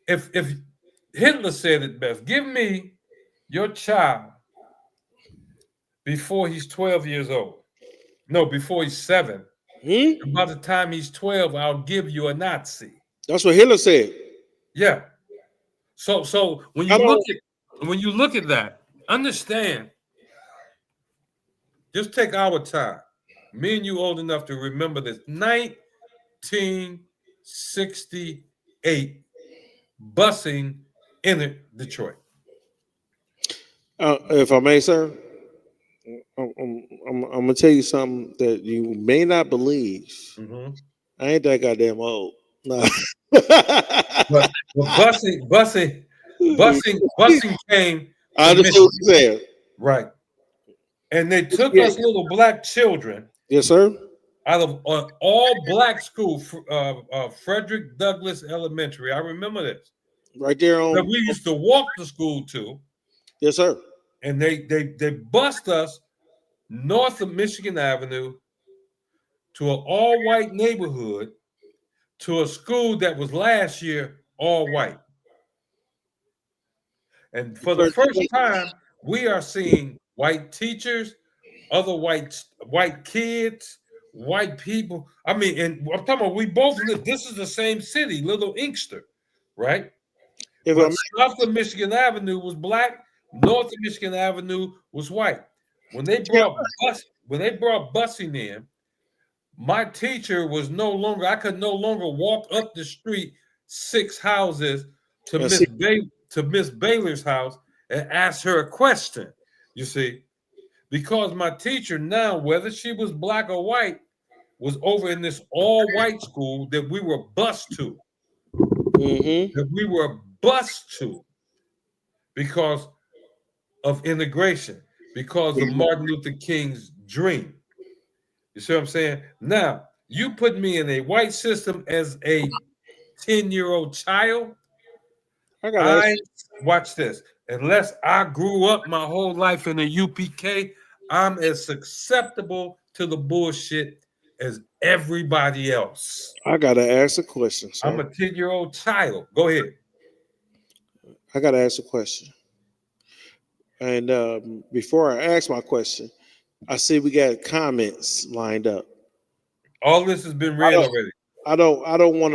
if Hitler said it best, give me your child before he's 12 years old. No, before he's 7. And by the time he's 12, I'll give you a Nazi. That's what Hitler said. Yeah. So when you look at that, understand. Just take our time. Me and you old enough to remember this. 1968 busing in Detroit. If I may, sir, I'm gonna tell you something that you may not believe. I ain't that goddamn old. No. but busing came. I understand what you're saying. Right. And they took us little black children. Yes, sir. Out of all black school, Frederick Douglass Elementary. I remember this. Right there on. That we used to walk to school to. Yes, sir. And they bust us north of Michigan Avenue to an all-white neighborhood to a school that was last year all white. And for the first time, we are seeing white teachers, other white kids, white people. I mean, and I'm talking about we both live. This is the same city, Little Inkster, right? But south of Michigan Avenue was black. North of Michigan Avenue was white. When they brought busing in, my teacher was no longer. I could no longer walk up the street 6 houses to Miss Baylor's house and ask her a question. You see, because my teacher now, whether she was black or white, was over in this all-white school that we were bused to. That we were bused to because of integration, because of Martin Luther King's dream. You see what I'm saying? Now, you put me in a white system as a 10-year-old child. Watch this. Unless I grew up my whole life in a UPK, I'm as susceptible to the bullshit as everybody else. I gotta ask a question, sir. I'm a 10-year-old child. Go ahead. I gotta ask a question. And before I ask my question, I see we got comments lined up. All this has been read already. I don't want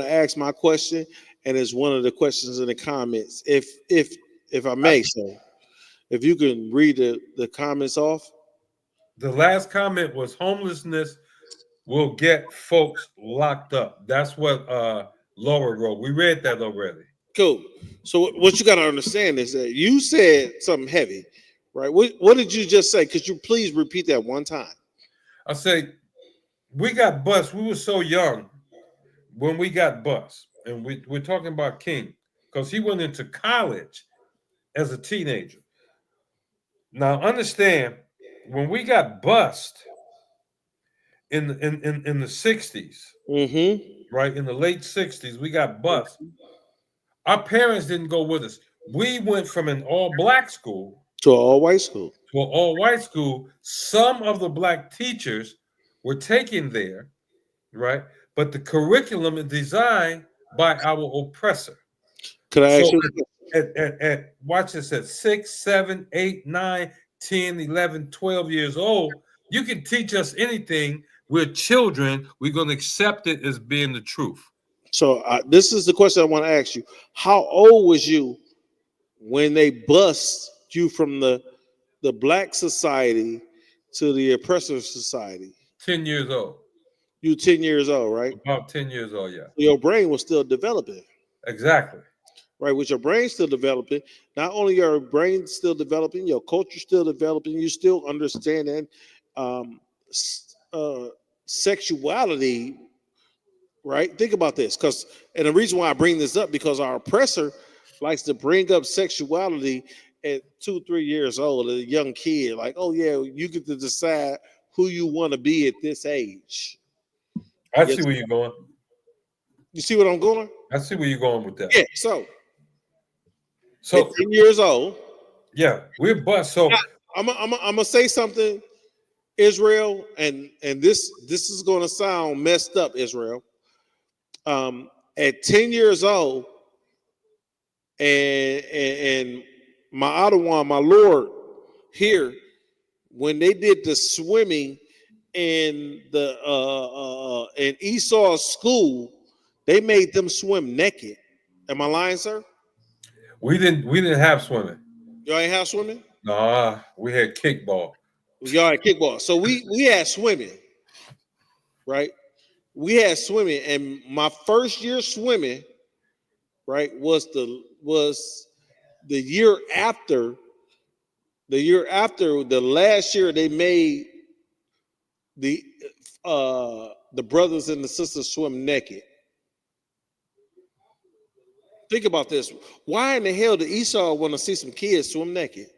to ask my question, and it's one of the questions in the comments. If if I may, sir, if you can read the comments off. The last comment was homelessness will get folks locked up. That's what Laura wrote. We read that already. Cool. So what you got to understand is that you said something heavy, right? What did you just say? Could you please repeat that one time? I say we got bused. We were so young when we got bused, and we're talking about King because he went into college as a teenager. Now understand, when we got bused in the 60s, right, in the late 60s, we got bused. Our parents didn't go with us. We went from an all-black school to an all-white school. To an all-white school. Some of the black teachers were taken there, right? But the curriculum is designed by our oppressor. Could I ask you? At watch this, at 6, 7, 8, 9, 10, 11, 12 years old, you can teach us anything. We're children. We're going to accept it as being the truth. So this is the question I want to ask you. How old was you when they bust you from the black society to the oppressor society? 10 years old. You 10 years old, right? About 10 years old, yeah. Your brain was still developing. Exactly. Right, with your brain still developing, not only your brain still developing, your culture still developing, you still understanding sexuality, right? Think about this, and the reason why I bring this up, because our oppressor likes to bring up sexuality at 2, 3 years old, as a young kid, like, oh yeah, you get to decide who you want to be at this age. I see where you're going. You see what I'm going? I see where you're going with that. Yeah, so at 10 years old. Yeah, we're bust. So I'm gonna say something, Israel, and this is gonna sound messed up, Israel. At 10 years old, and my Ottawa, my Lord, here, when they did the swimming in the in Esau's school, they made them swim naked. Am I lying, sir? We didn't have swimming. Y'all ain't have swimming? Nah, we had kickball. Y'all had kickball. So we had swimming, right? We had swimming, and my first year swimming, right, was the year after the last year they made the brothers and the sisters swim naked. Think about this. Why in the hell did Esau want to see some kids swim naked?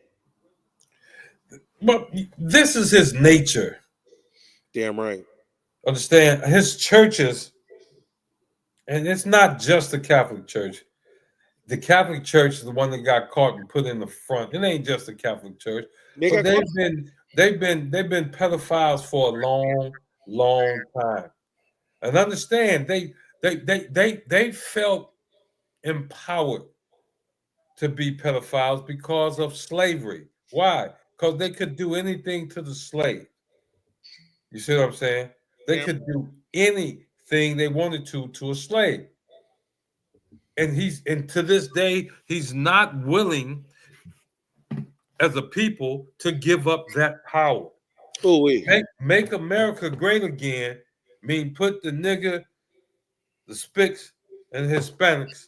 But this is his nature. Damn right. Understand, his churches, and it's not just the Catholic Church. The Catholic Church is the one that got caught and put in the front. It ain't just the Catholic Church. But they've been pedophiles for a long time. And understand, they felt empowered to be pedophiles because of slavery. Why? Because they could do anything to the slave. You see what I'm saying? They could do anything they wanted to a slave. And to this day, he's not willing as a people to give up that power. Make America great again mean put the nigger, the spics, and the Hispanics,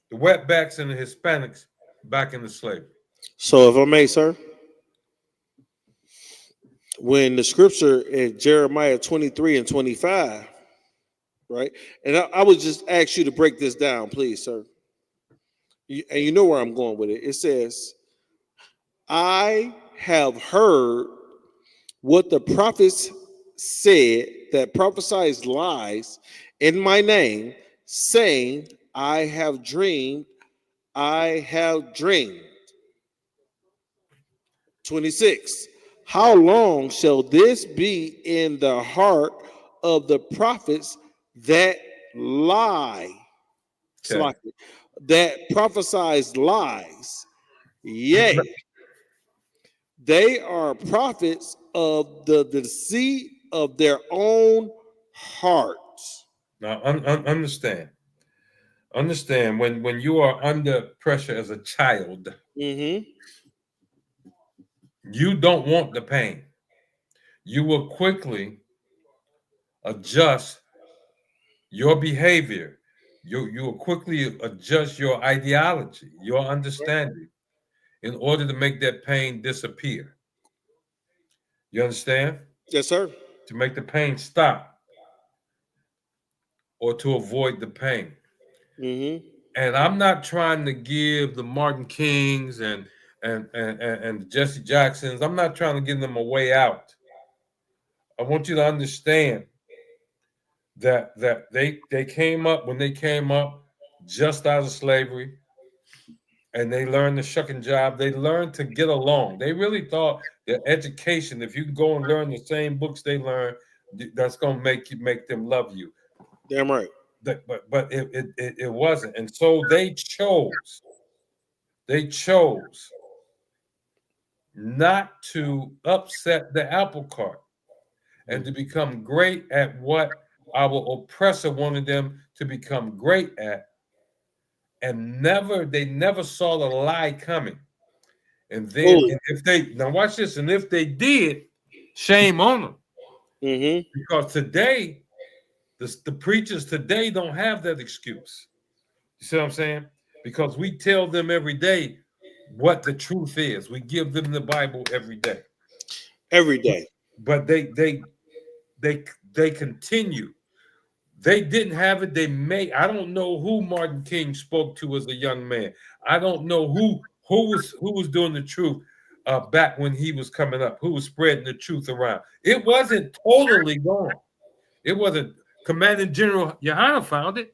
the wetbacks and the Hispanics back into slavery. So if I may, sir, when the scripture in Jeremiah 23 and 25, right? And I would just ask you to break this down, please, sir. And you know where I'm going with it. It says, I have heard what the prophets said that prophesied lies in my name, saying, I have dreamed, I have dreamed. 26. How long shall this be in the heart of the prophets that lie? Okay. That prophesies lies. Yea, they are prophets of the deceit of their own hearts. Now, understand when you are under pressure as a child, You don't want the pain. You will quickly adjust your behavior. You will quickly adjust your ideology, your understanding, in order to make that pain disappear. You understand? Yes, sir. To make the pain stop or to avoid the pain. And I'm not trying to give the Martin Kings and the Jesse Jacksons, I'm not trying to give them a way out. I want you to understand that they came up, when they came up just out of slavery, and they learned the shucking job. They learned to get along. They really thought that education, if you can go and learn the same books they learn, that's going to make them love you. Damn right. But it wasn't. And so they chose not to upset the apple cart and to become great at what our oppressor wanted them to become great at. And they never saw the lie coming. And then if they, now watch this, and if they did, shame on them. Because today, the preachers today don't have that excuse. You see what I'm saying? Because we tell them every day what the truth is. We give them the Bible every day. Every day. But they continue. They didn't have it. I don't know who Martin King spoke to as a young man. I don't know who was doing the truth back when he was coming up, who was spreading the truth around. It wasn't totally gone. It wasn't. Commanding General Yohana found it.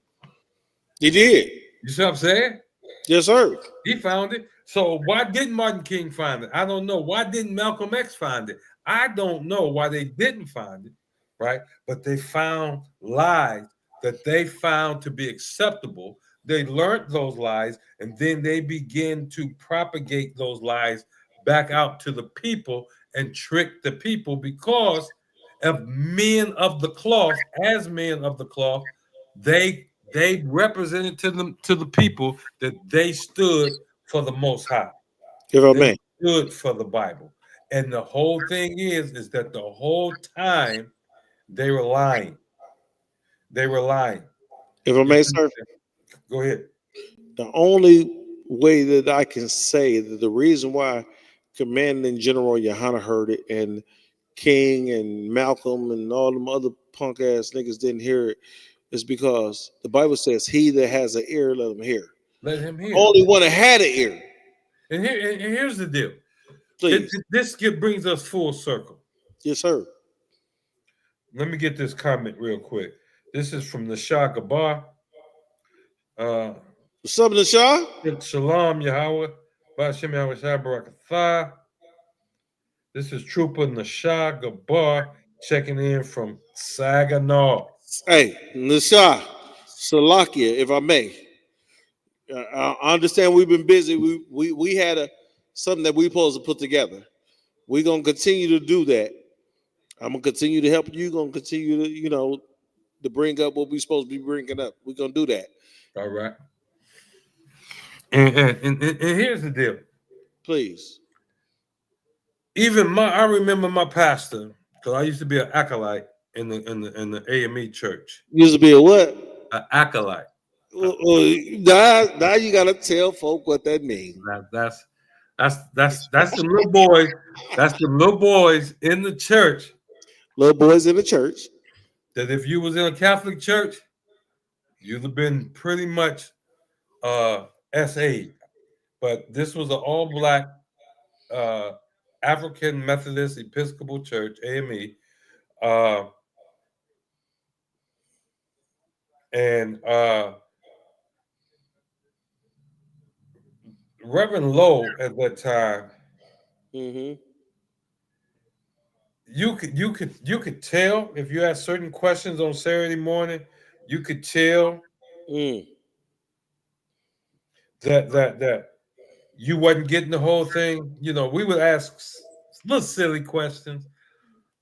He did. You see what I'm saying? Yes, sir. He found it. So why didn't Martin King find it? I don't know. Why didn't Malcolm X find it? I don't know why they didn't find it, right? But they found lies that they found to be acceptable. They learned those lies, and then they began to propagate those lies back out to the people and trick the people because of men of the cloth. As men of the cloth, they represented to the people that they stood for the Most High. They stood for the Bible. And the whole thing is that the whole time they were lying. They were lying. If I may, sir. Go ahead. The only way that I can say that the reason why Commanding General Yohana heard it and King and Malcolm and all them other punk ass niggas didn't hear it is because the Bible says, "He that has an ear, let him hear." Let him hear. Only one that had an ear. And here's the deal. Please. This brings us full circle. Yes, sir. Let me get this comment real quick. This is from the Shah Gabar. What's up, Shah? Shalom, Yahweh. Ba'ashem Yahweh Shah Barakatah. This is Trooper Nasha Gabar checking in from Saginaw. Hey, Nasha, Salakia, if I may. I understand we've been busy. We had something that we supposed to put together. We're gonna continue to do that. I'm gonna continue to help you. Gonna continue to to bring up what we're supposed to be bringing up. We're gonna do that. All right. And here's the deal. Please. Even I remember my pastor, because I used to be an acolyte in the AME church. Used to be a what? An acolyte. Now you gotta tell folk what that means. That's the little boys. That's the little boys in the church. Little boys in the church. That if you was in a Catholic church, you'd have been pretty much SA. But this was an all-black African Methodist Episcopal Church, AME. And Reverend Lowe at that time, you could tell if you asked certain questions on Saturday morning, you could tell that you wasn't getting the whole thing. We would ask little silly questions.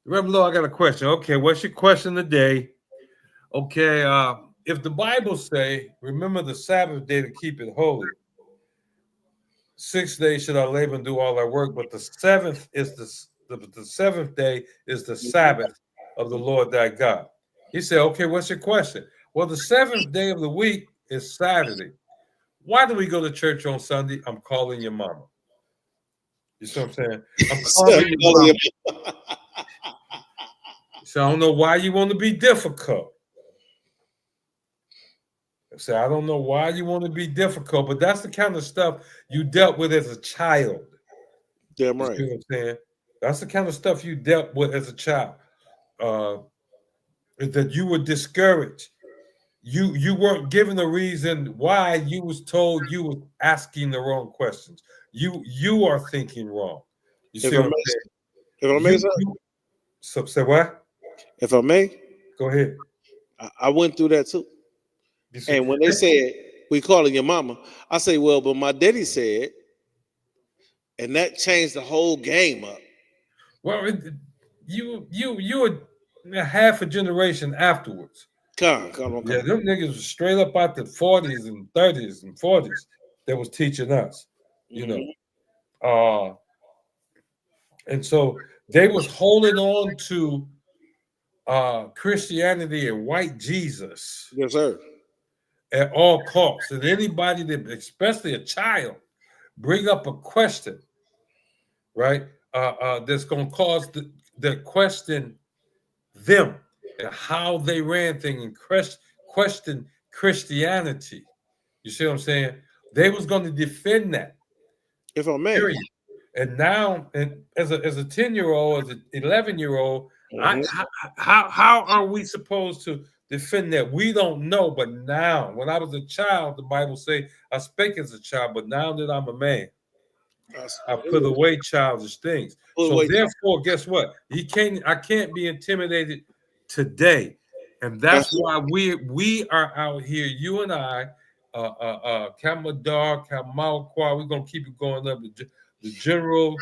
Reverend Lowe, I got a question. Okay, what's your question today? Okay, if the Bible say, remember the Sabbath day to keep it holy. 6 days should I labor and do all our work, but the seventh is the seventh day is the Sabbath of the Lord thy God. He said, okay, what's your question? Well, the seventh day of the week is Saturday. Why do we go to church on Sunday? I'm calling your mama. You see what I'm saying? I'm calling your mama. So I don't know why you want to be difficult. So I don't know why you want to be difficult, but that's the kind of stuff you dealt with as a child. Damn right. You see what I'm saying? That's the kind of stuff you dealt with as a child. That you were discouraged. You weren't given a reason why. You was told you were asking the wrong questions. You are thinking wrong. You see what I'm saying? If I may, so say what? If I may, go ahead. I went through that too. And when they said we calling your mama, I say, well, but my daddy said, and that changed the whole game up. Well, you were half a generation afterwards. Come. Yeah, them niggas was straight up out the 40s and 30s and 40s that was teaching us, you know. And so they was holding on to Christianity and white Jesus. Yes, sir. At all costs. And anybody that, especially a child, bring up a question, right? That's going to cause the question them and how they ran things and question Christianity. You see what I'm saying? They was going to defend that. If I may. Period. And now, and as a 10-year-old, as an 11-year-old, how are we supposed to defend that? We don't know. But now, when I was a child, the Bible say I spake as a child, but now that I'm a man, I put away childish things. So therefore, guess what? I can't be intimidated today. And that's why we are out here, you and I, Kamadar, Kamalqua, we're gonna keep it going up. The general,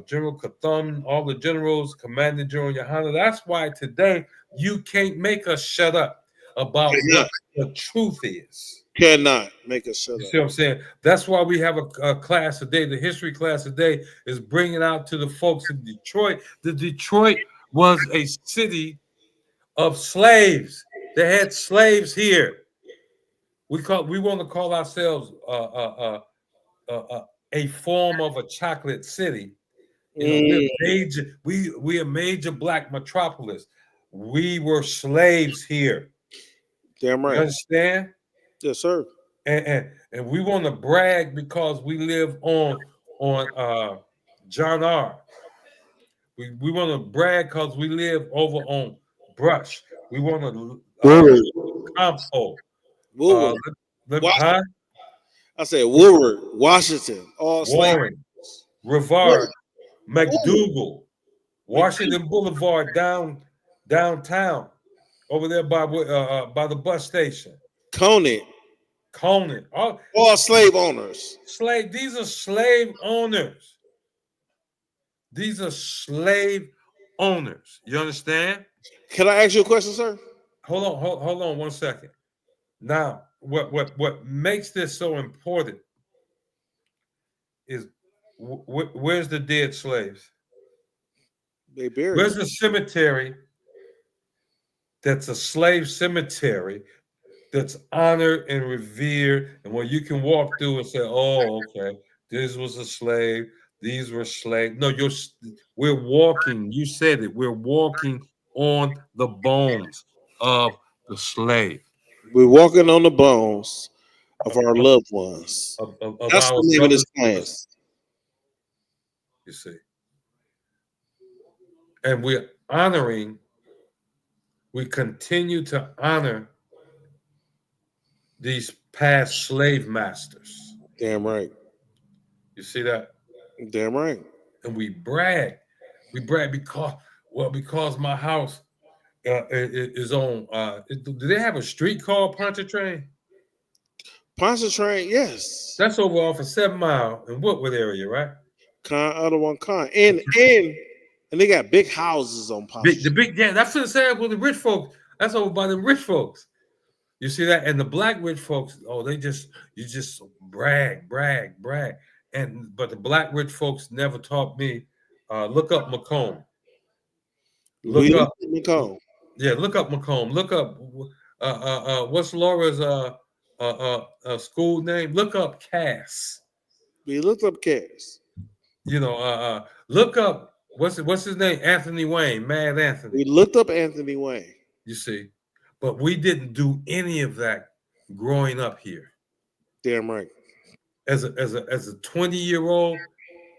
General Katham, all the generals, Commanding General Yohana. That's why today you can't make us shut up about what the truth is. Cannot make us shut up. You see what I'm saying? That's why we have a class today. The history class today is bringing out to the folks in Detroit. The Detroit was a city of slaves. They had slaves here. We want to call ourselves a form of a chocolate city. You know, we a major black metropolis. We were slaves here. Damn right. You understand? Yes, sir. And we want to brag because we live on John R. We want to brag because we live over on Brush. We want to Campo. I said Woodward, Washington, all Warren, Rivard, McDougal, Washington Boulevard downtown, over there by the bus station. Conant. All slave owners. These are slave owners. These are slave owners. You understand? Can I ask you a question, sir? Hold on 1 second. Now, what makes this so important is where's the dead slaves? They buried. Where's the cemetery that's a slave cemetery that's honored and revered, and where you can walk through and say, oh, okay, this was a slave, these were slaves. No, we're walking, you said it, we're walking on the bones of the slave. We're walking on the bones of our loved ones. That's the name of this class. You see. And we're honoring, we continue to honor these past slave masters. Damn right. You see that? Damn right. And we brag. We brag because my house is on. Do they have a street called Pontchartrain? Pontchartrain, yes. That's over off of 7 Mile in Woodward area, right? Other one, and they got big houses on Pontchartrain. Yeah, that's what I'm saying with the rich folks. That's over by the rich folks. You see that? And the black rich folks, you just brag. but the black rich folks never taught me. Look up Macomb. Look up Macomb. Yeah, look up Macomb. Look up what's Laura's school name? Look up Cass. We looked up Cass. Look up what's his name? Anthony Wayne, Mad Anthony. We looked up Anthony Wayne. You see, but we didn't do any of that growing up here. Damn right. As a 20-year-old,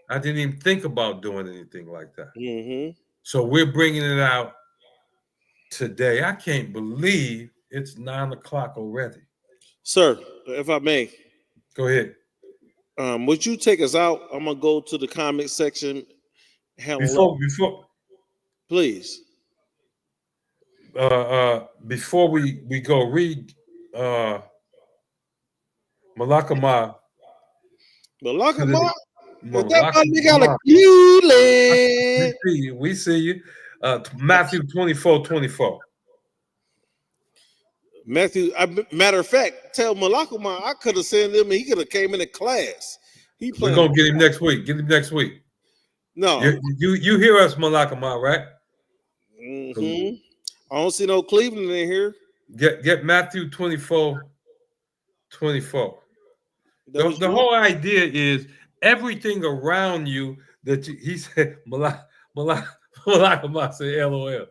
I didn't even think about doing anything like that. Mm-hmm. So we're bringing it out today. I can't believe it's 9 o'clock already. Sir, if I may. Go ahead. Would you take us out? I'm gonna go to the comment section. Before please. Before we go, read Malakama. Malakama? That got a cute. We see you. Matthew 24:24. Matthew, matter of fact, tell Malakama I could have sent him and he could have came into class. We're gonna get him next week. Get him next week. No. You hear us, Malakama, right? Mm-hmm. I don't see no Cleveland in here. Get Matthew 24:24. The whole idea is everything around you that he said, Malakama said, LOL.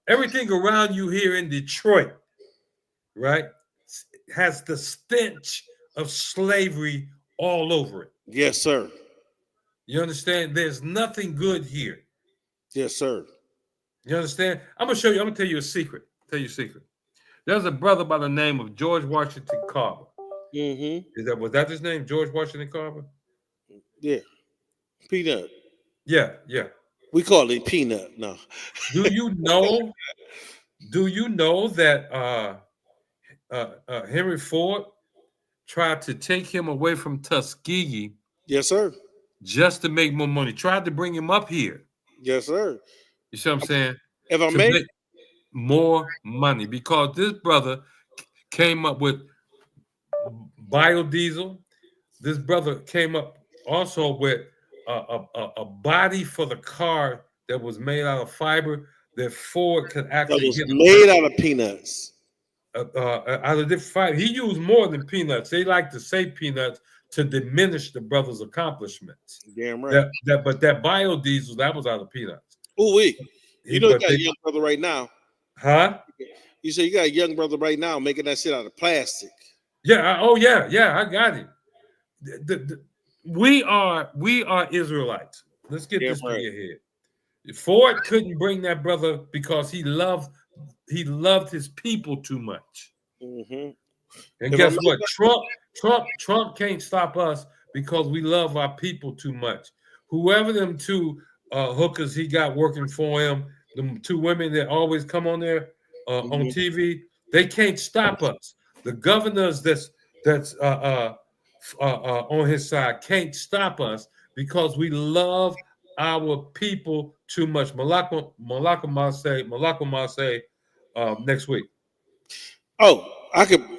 Everything around you here in Detroit, right, has the stench of slavery all over it. Yes, sir. You understand? There's nothing good here. Yes, sir. You understand? I'm gonna tell you a secret. There's a brother by the name of George Washington Carver. Mm-hmm. Was that his name? George Washington Carver? Yeah. Peanut. Yeah. We call it Peanut. No. Do you know that Henry Ford tried to take him away from Tuskegee? Yes, sir. Just to make more money. Tried to bring him up here. Yes, sir. You see what I'm saying? If I may, make more money, because this brother came up with biodiesel. This brother came up also with a body for the car that was made out of fiber that Ford could actually that was made out of peanuts. Out of different fiber. He used more than peanuts. They like to say peanuts to diminish the brother's accomplishments. Damn right. But that biodiesel, that was out of peanuts. Ooh, you know you got a young brother right now. Huh? You say you got a young brother right now making that shit out of plastic. Yeah. I got it. We are Israelites. Let's get this through your head. Ford couldn't bring that brother because he loved his people too much. Mm-hmm. And guess what? Trump can't stop us because we love our people too much. Whoever them two hookers he got working for him, the two women that always come on there on TV, they can't stop us. The governors that's on his side can't stop us because we love our people too much. Malakama say next week. Oh,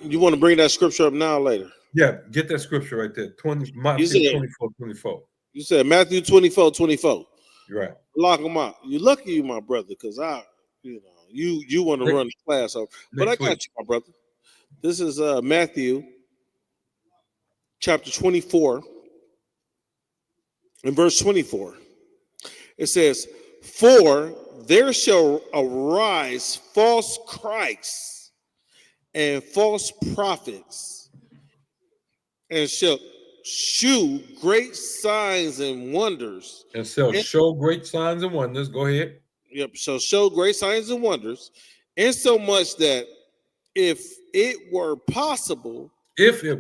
you want to bring that scripture up now or later? Yeah, get that scripture right there. Matthew 24:24. You said Matthew 24:24. You're right. Lock them out. You lucky you, my brother, because you want to run the class over. But I got you, my brother. This is Matthew chapter 24 and verse 24. It says, "For there shall arise false Christs and false prophets, and shall shew great signs and wonders." And shall show great signs and wonders. Go ahead. Yep, shall show great signs and wonders, insomuch that if it were possible, if hear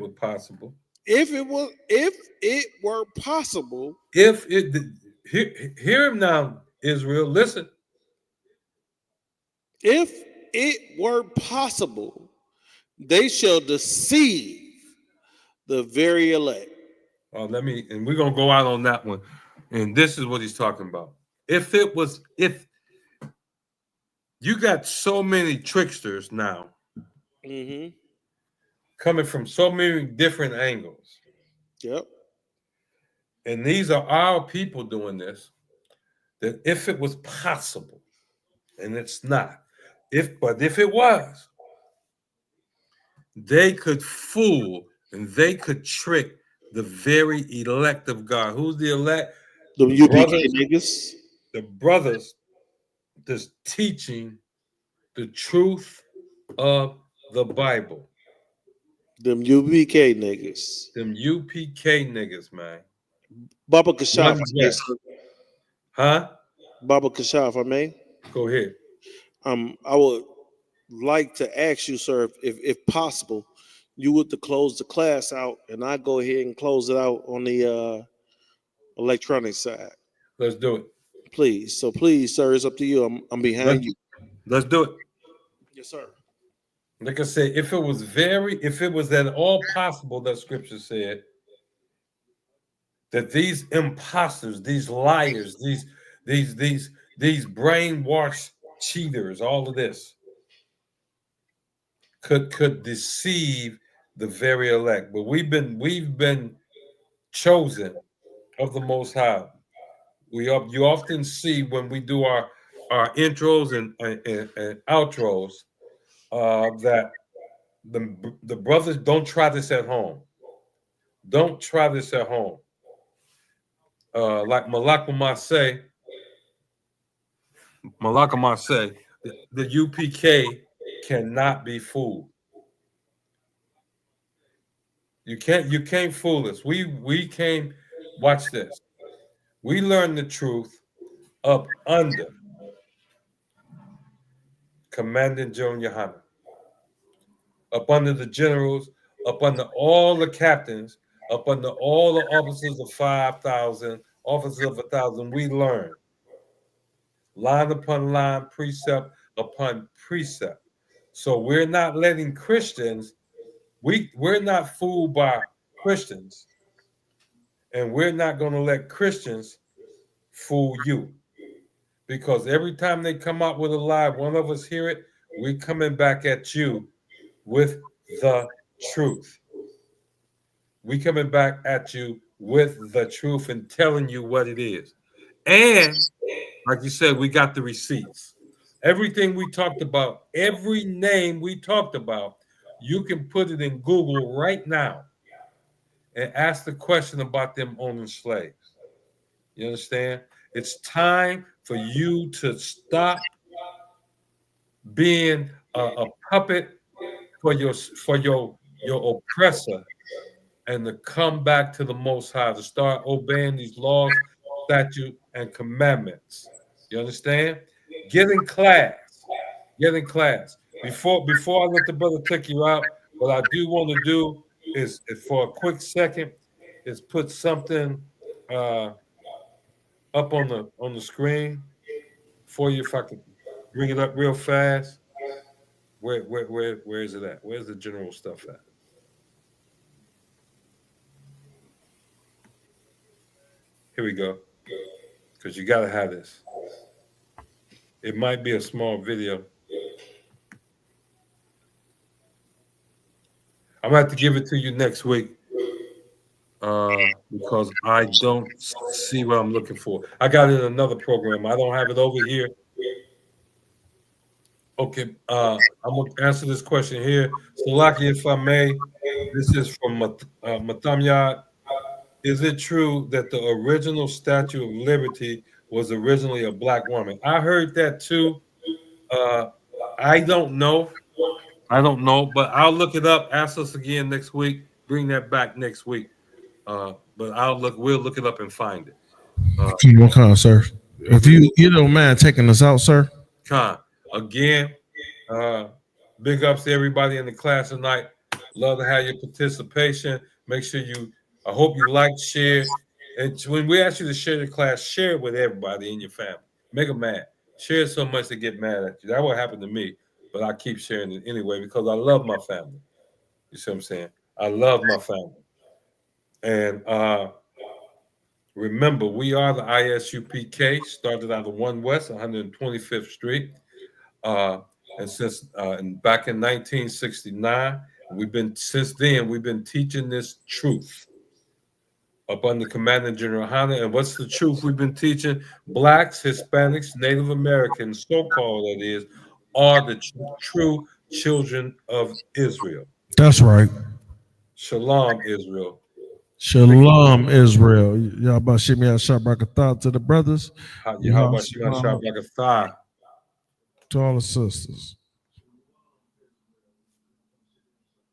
him now, Israel, listen. If it were possible, they shall deceive the very elect. And we're gonna go out on that one. And this is what he's talking about. If you got so many tricksters now coming from so many different angles. Yep. and these are our people doing this, that if it was possible, and it's not, but if it was, they could fool and they could trick the very elect of God. Who's the elect? The UPK niggas. The brothers that's teaching the truth of the Bible. Them UPK niggas. Them UPK niggas, man. Baba Kashaf, huh? Baba Kashaf, if I may. Go ahead. I would like to ask you, sir, if possible, you would to close the class out, and I go ahead and close it out on the electronic side. Let's do it, please. So please, sir, it's up to you. I'm behind you. Let's do it. Yes, sir. Like I said, if it was at all possible, that scripture said that these imposters, these liars, these brainwashed cheaters, all of this could deceive the very elect. But we've been chosen of the Most High. You often see when we do our intros and outros that the brothers don't try this at home. Don't try this at home. Like Malakama say, the UPK cannot be fooled. You can't fool us. We came, watch this. We learned the truth up under Commandant Joan Yohana, up under the generals, up under all the captains, up under all the officers of 5,000, officers of 1,000. We learned line upon line, precept upon precept. So we're not letting Christians, we're not fooled by Christians, and we're not going to let Christians fool you. Because every time they come out with a lie, one of us hear it, we're coming back at you with the truth. We coming back at you with the truth and telling you what it is. And like you said, we got the receipts. Everything we talked about, every name we talked about, you can put it in Google right now and ask the question about them owning slaves. You understand? It's time for you to stop being a puppet for your oppressor and to come back to the Most High, to start obeying these laws, statutes, and commandments. You understand? Get in class. Get in class. Before I let the brother take you out, what I do want to do is for a quick second, is put something up on the screen for you. If I could bring it up real fast. Where is it at? Where's the general stuff at? Here we go. Because you gotta have this. It might be a small video. I'm gonna have to give it to you next week. Because I don't see what I'm looking for. I got it in another program. I don't have it over here. Okay, I'm gonna answer this question here. Salaki, if I may, this is from StreamYard. Is it true that the original Statue of Liberty was originally a black woman? I heard that too. I don't know. But I'll look it up. Ask us again next week. Bring that back next week. But we'll look it up and find it. Come on, sir. If you don't mind taking us out, sir. Again, big ups to everybody in the class tonight. Love to have your participation. Make sure I hope you like, share. And when we ask you to share the class, share it with everybody in your family. Make them mad. Share it so much they get mad at you. That what happened to me, but I keep sharing it anyway because I love my family. You see what I'm saying? I love my family. And remember, we are the ISUPK, started out of 1 West, 125th Street. And since back in 1969, since then we've been teaching this truth. up under Commander General Hunter. And what's the truth we've been teaching? Blacks, Hispanics, Native Americans, so-called that is, are the true children of Israel. That's right. Shalom, Israel. Shalom, Israel. Y'all about shit me out, shot back a thought to the brothers. How about shot back a thigh to all the sisters.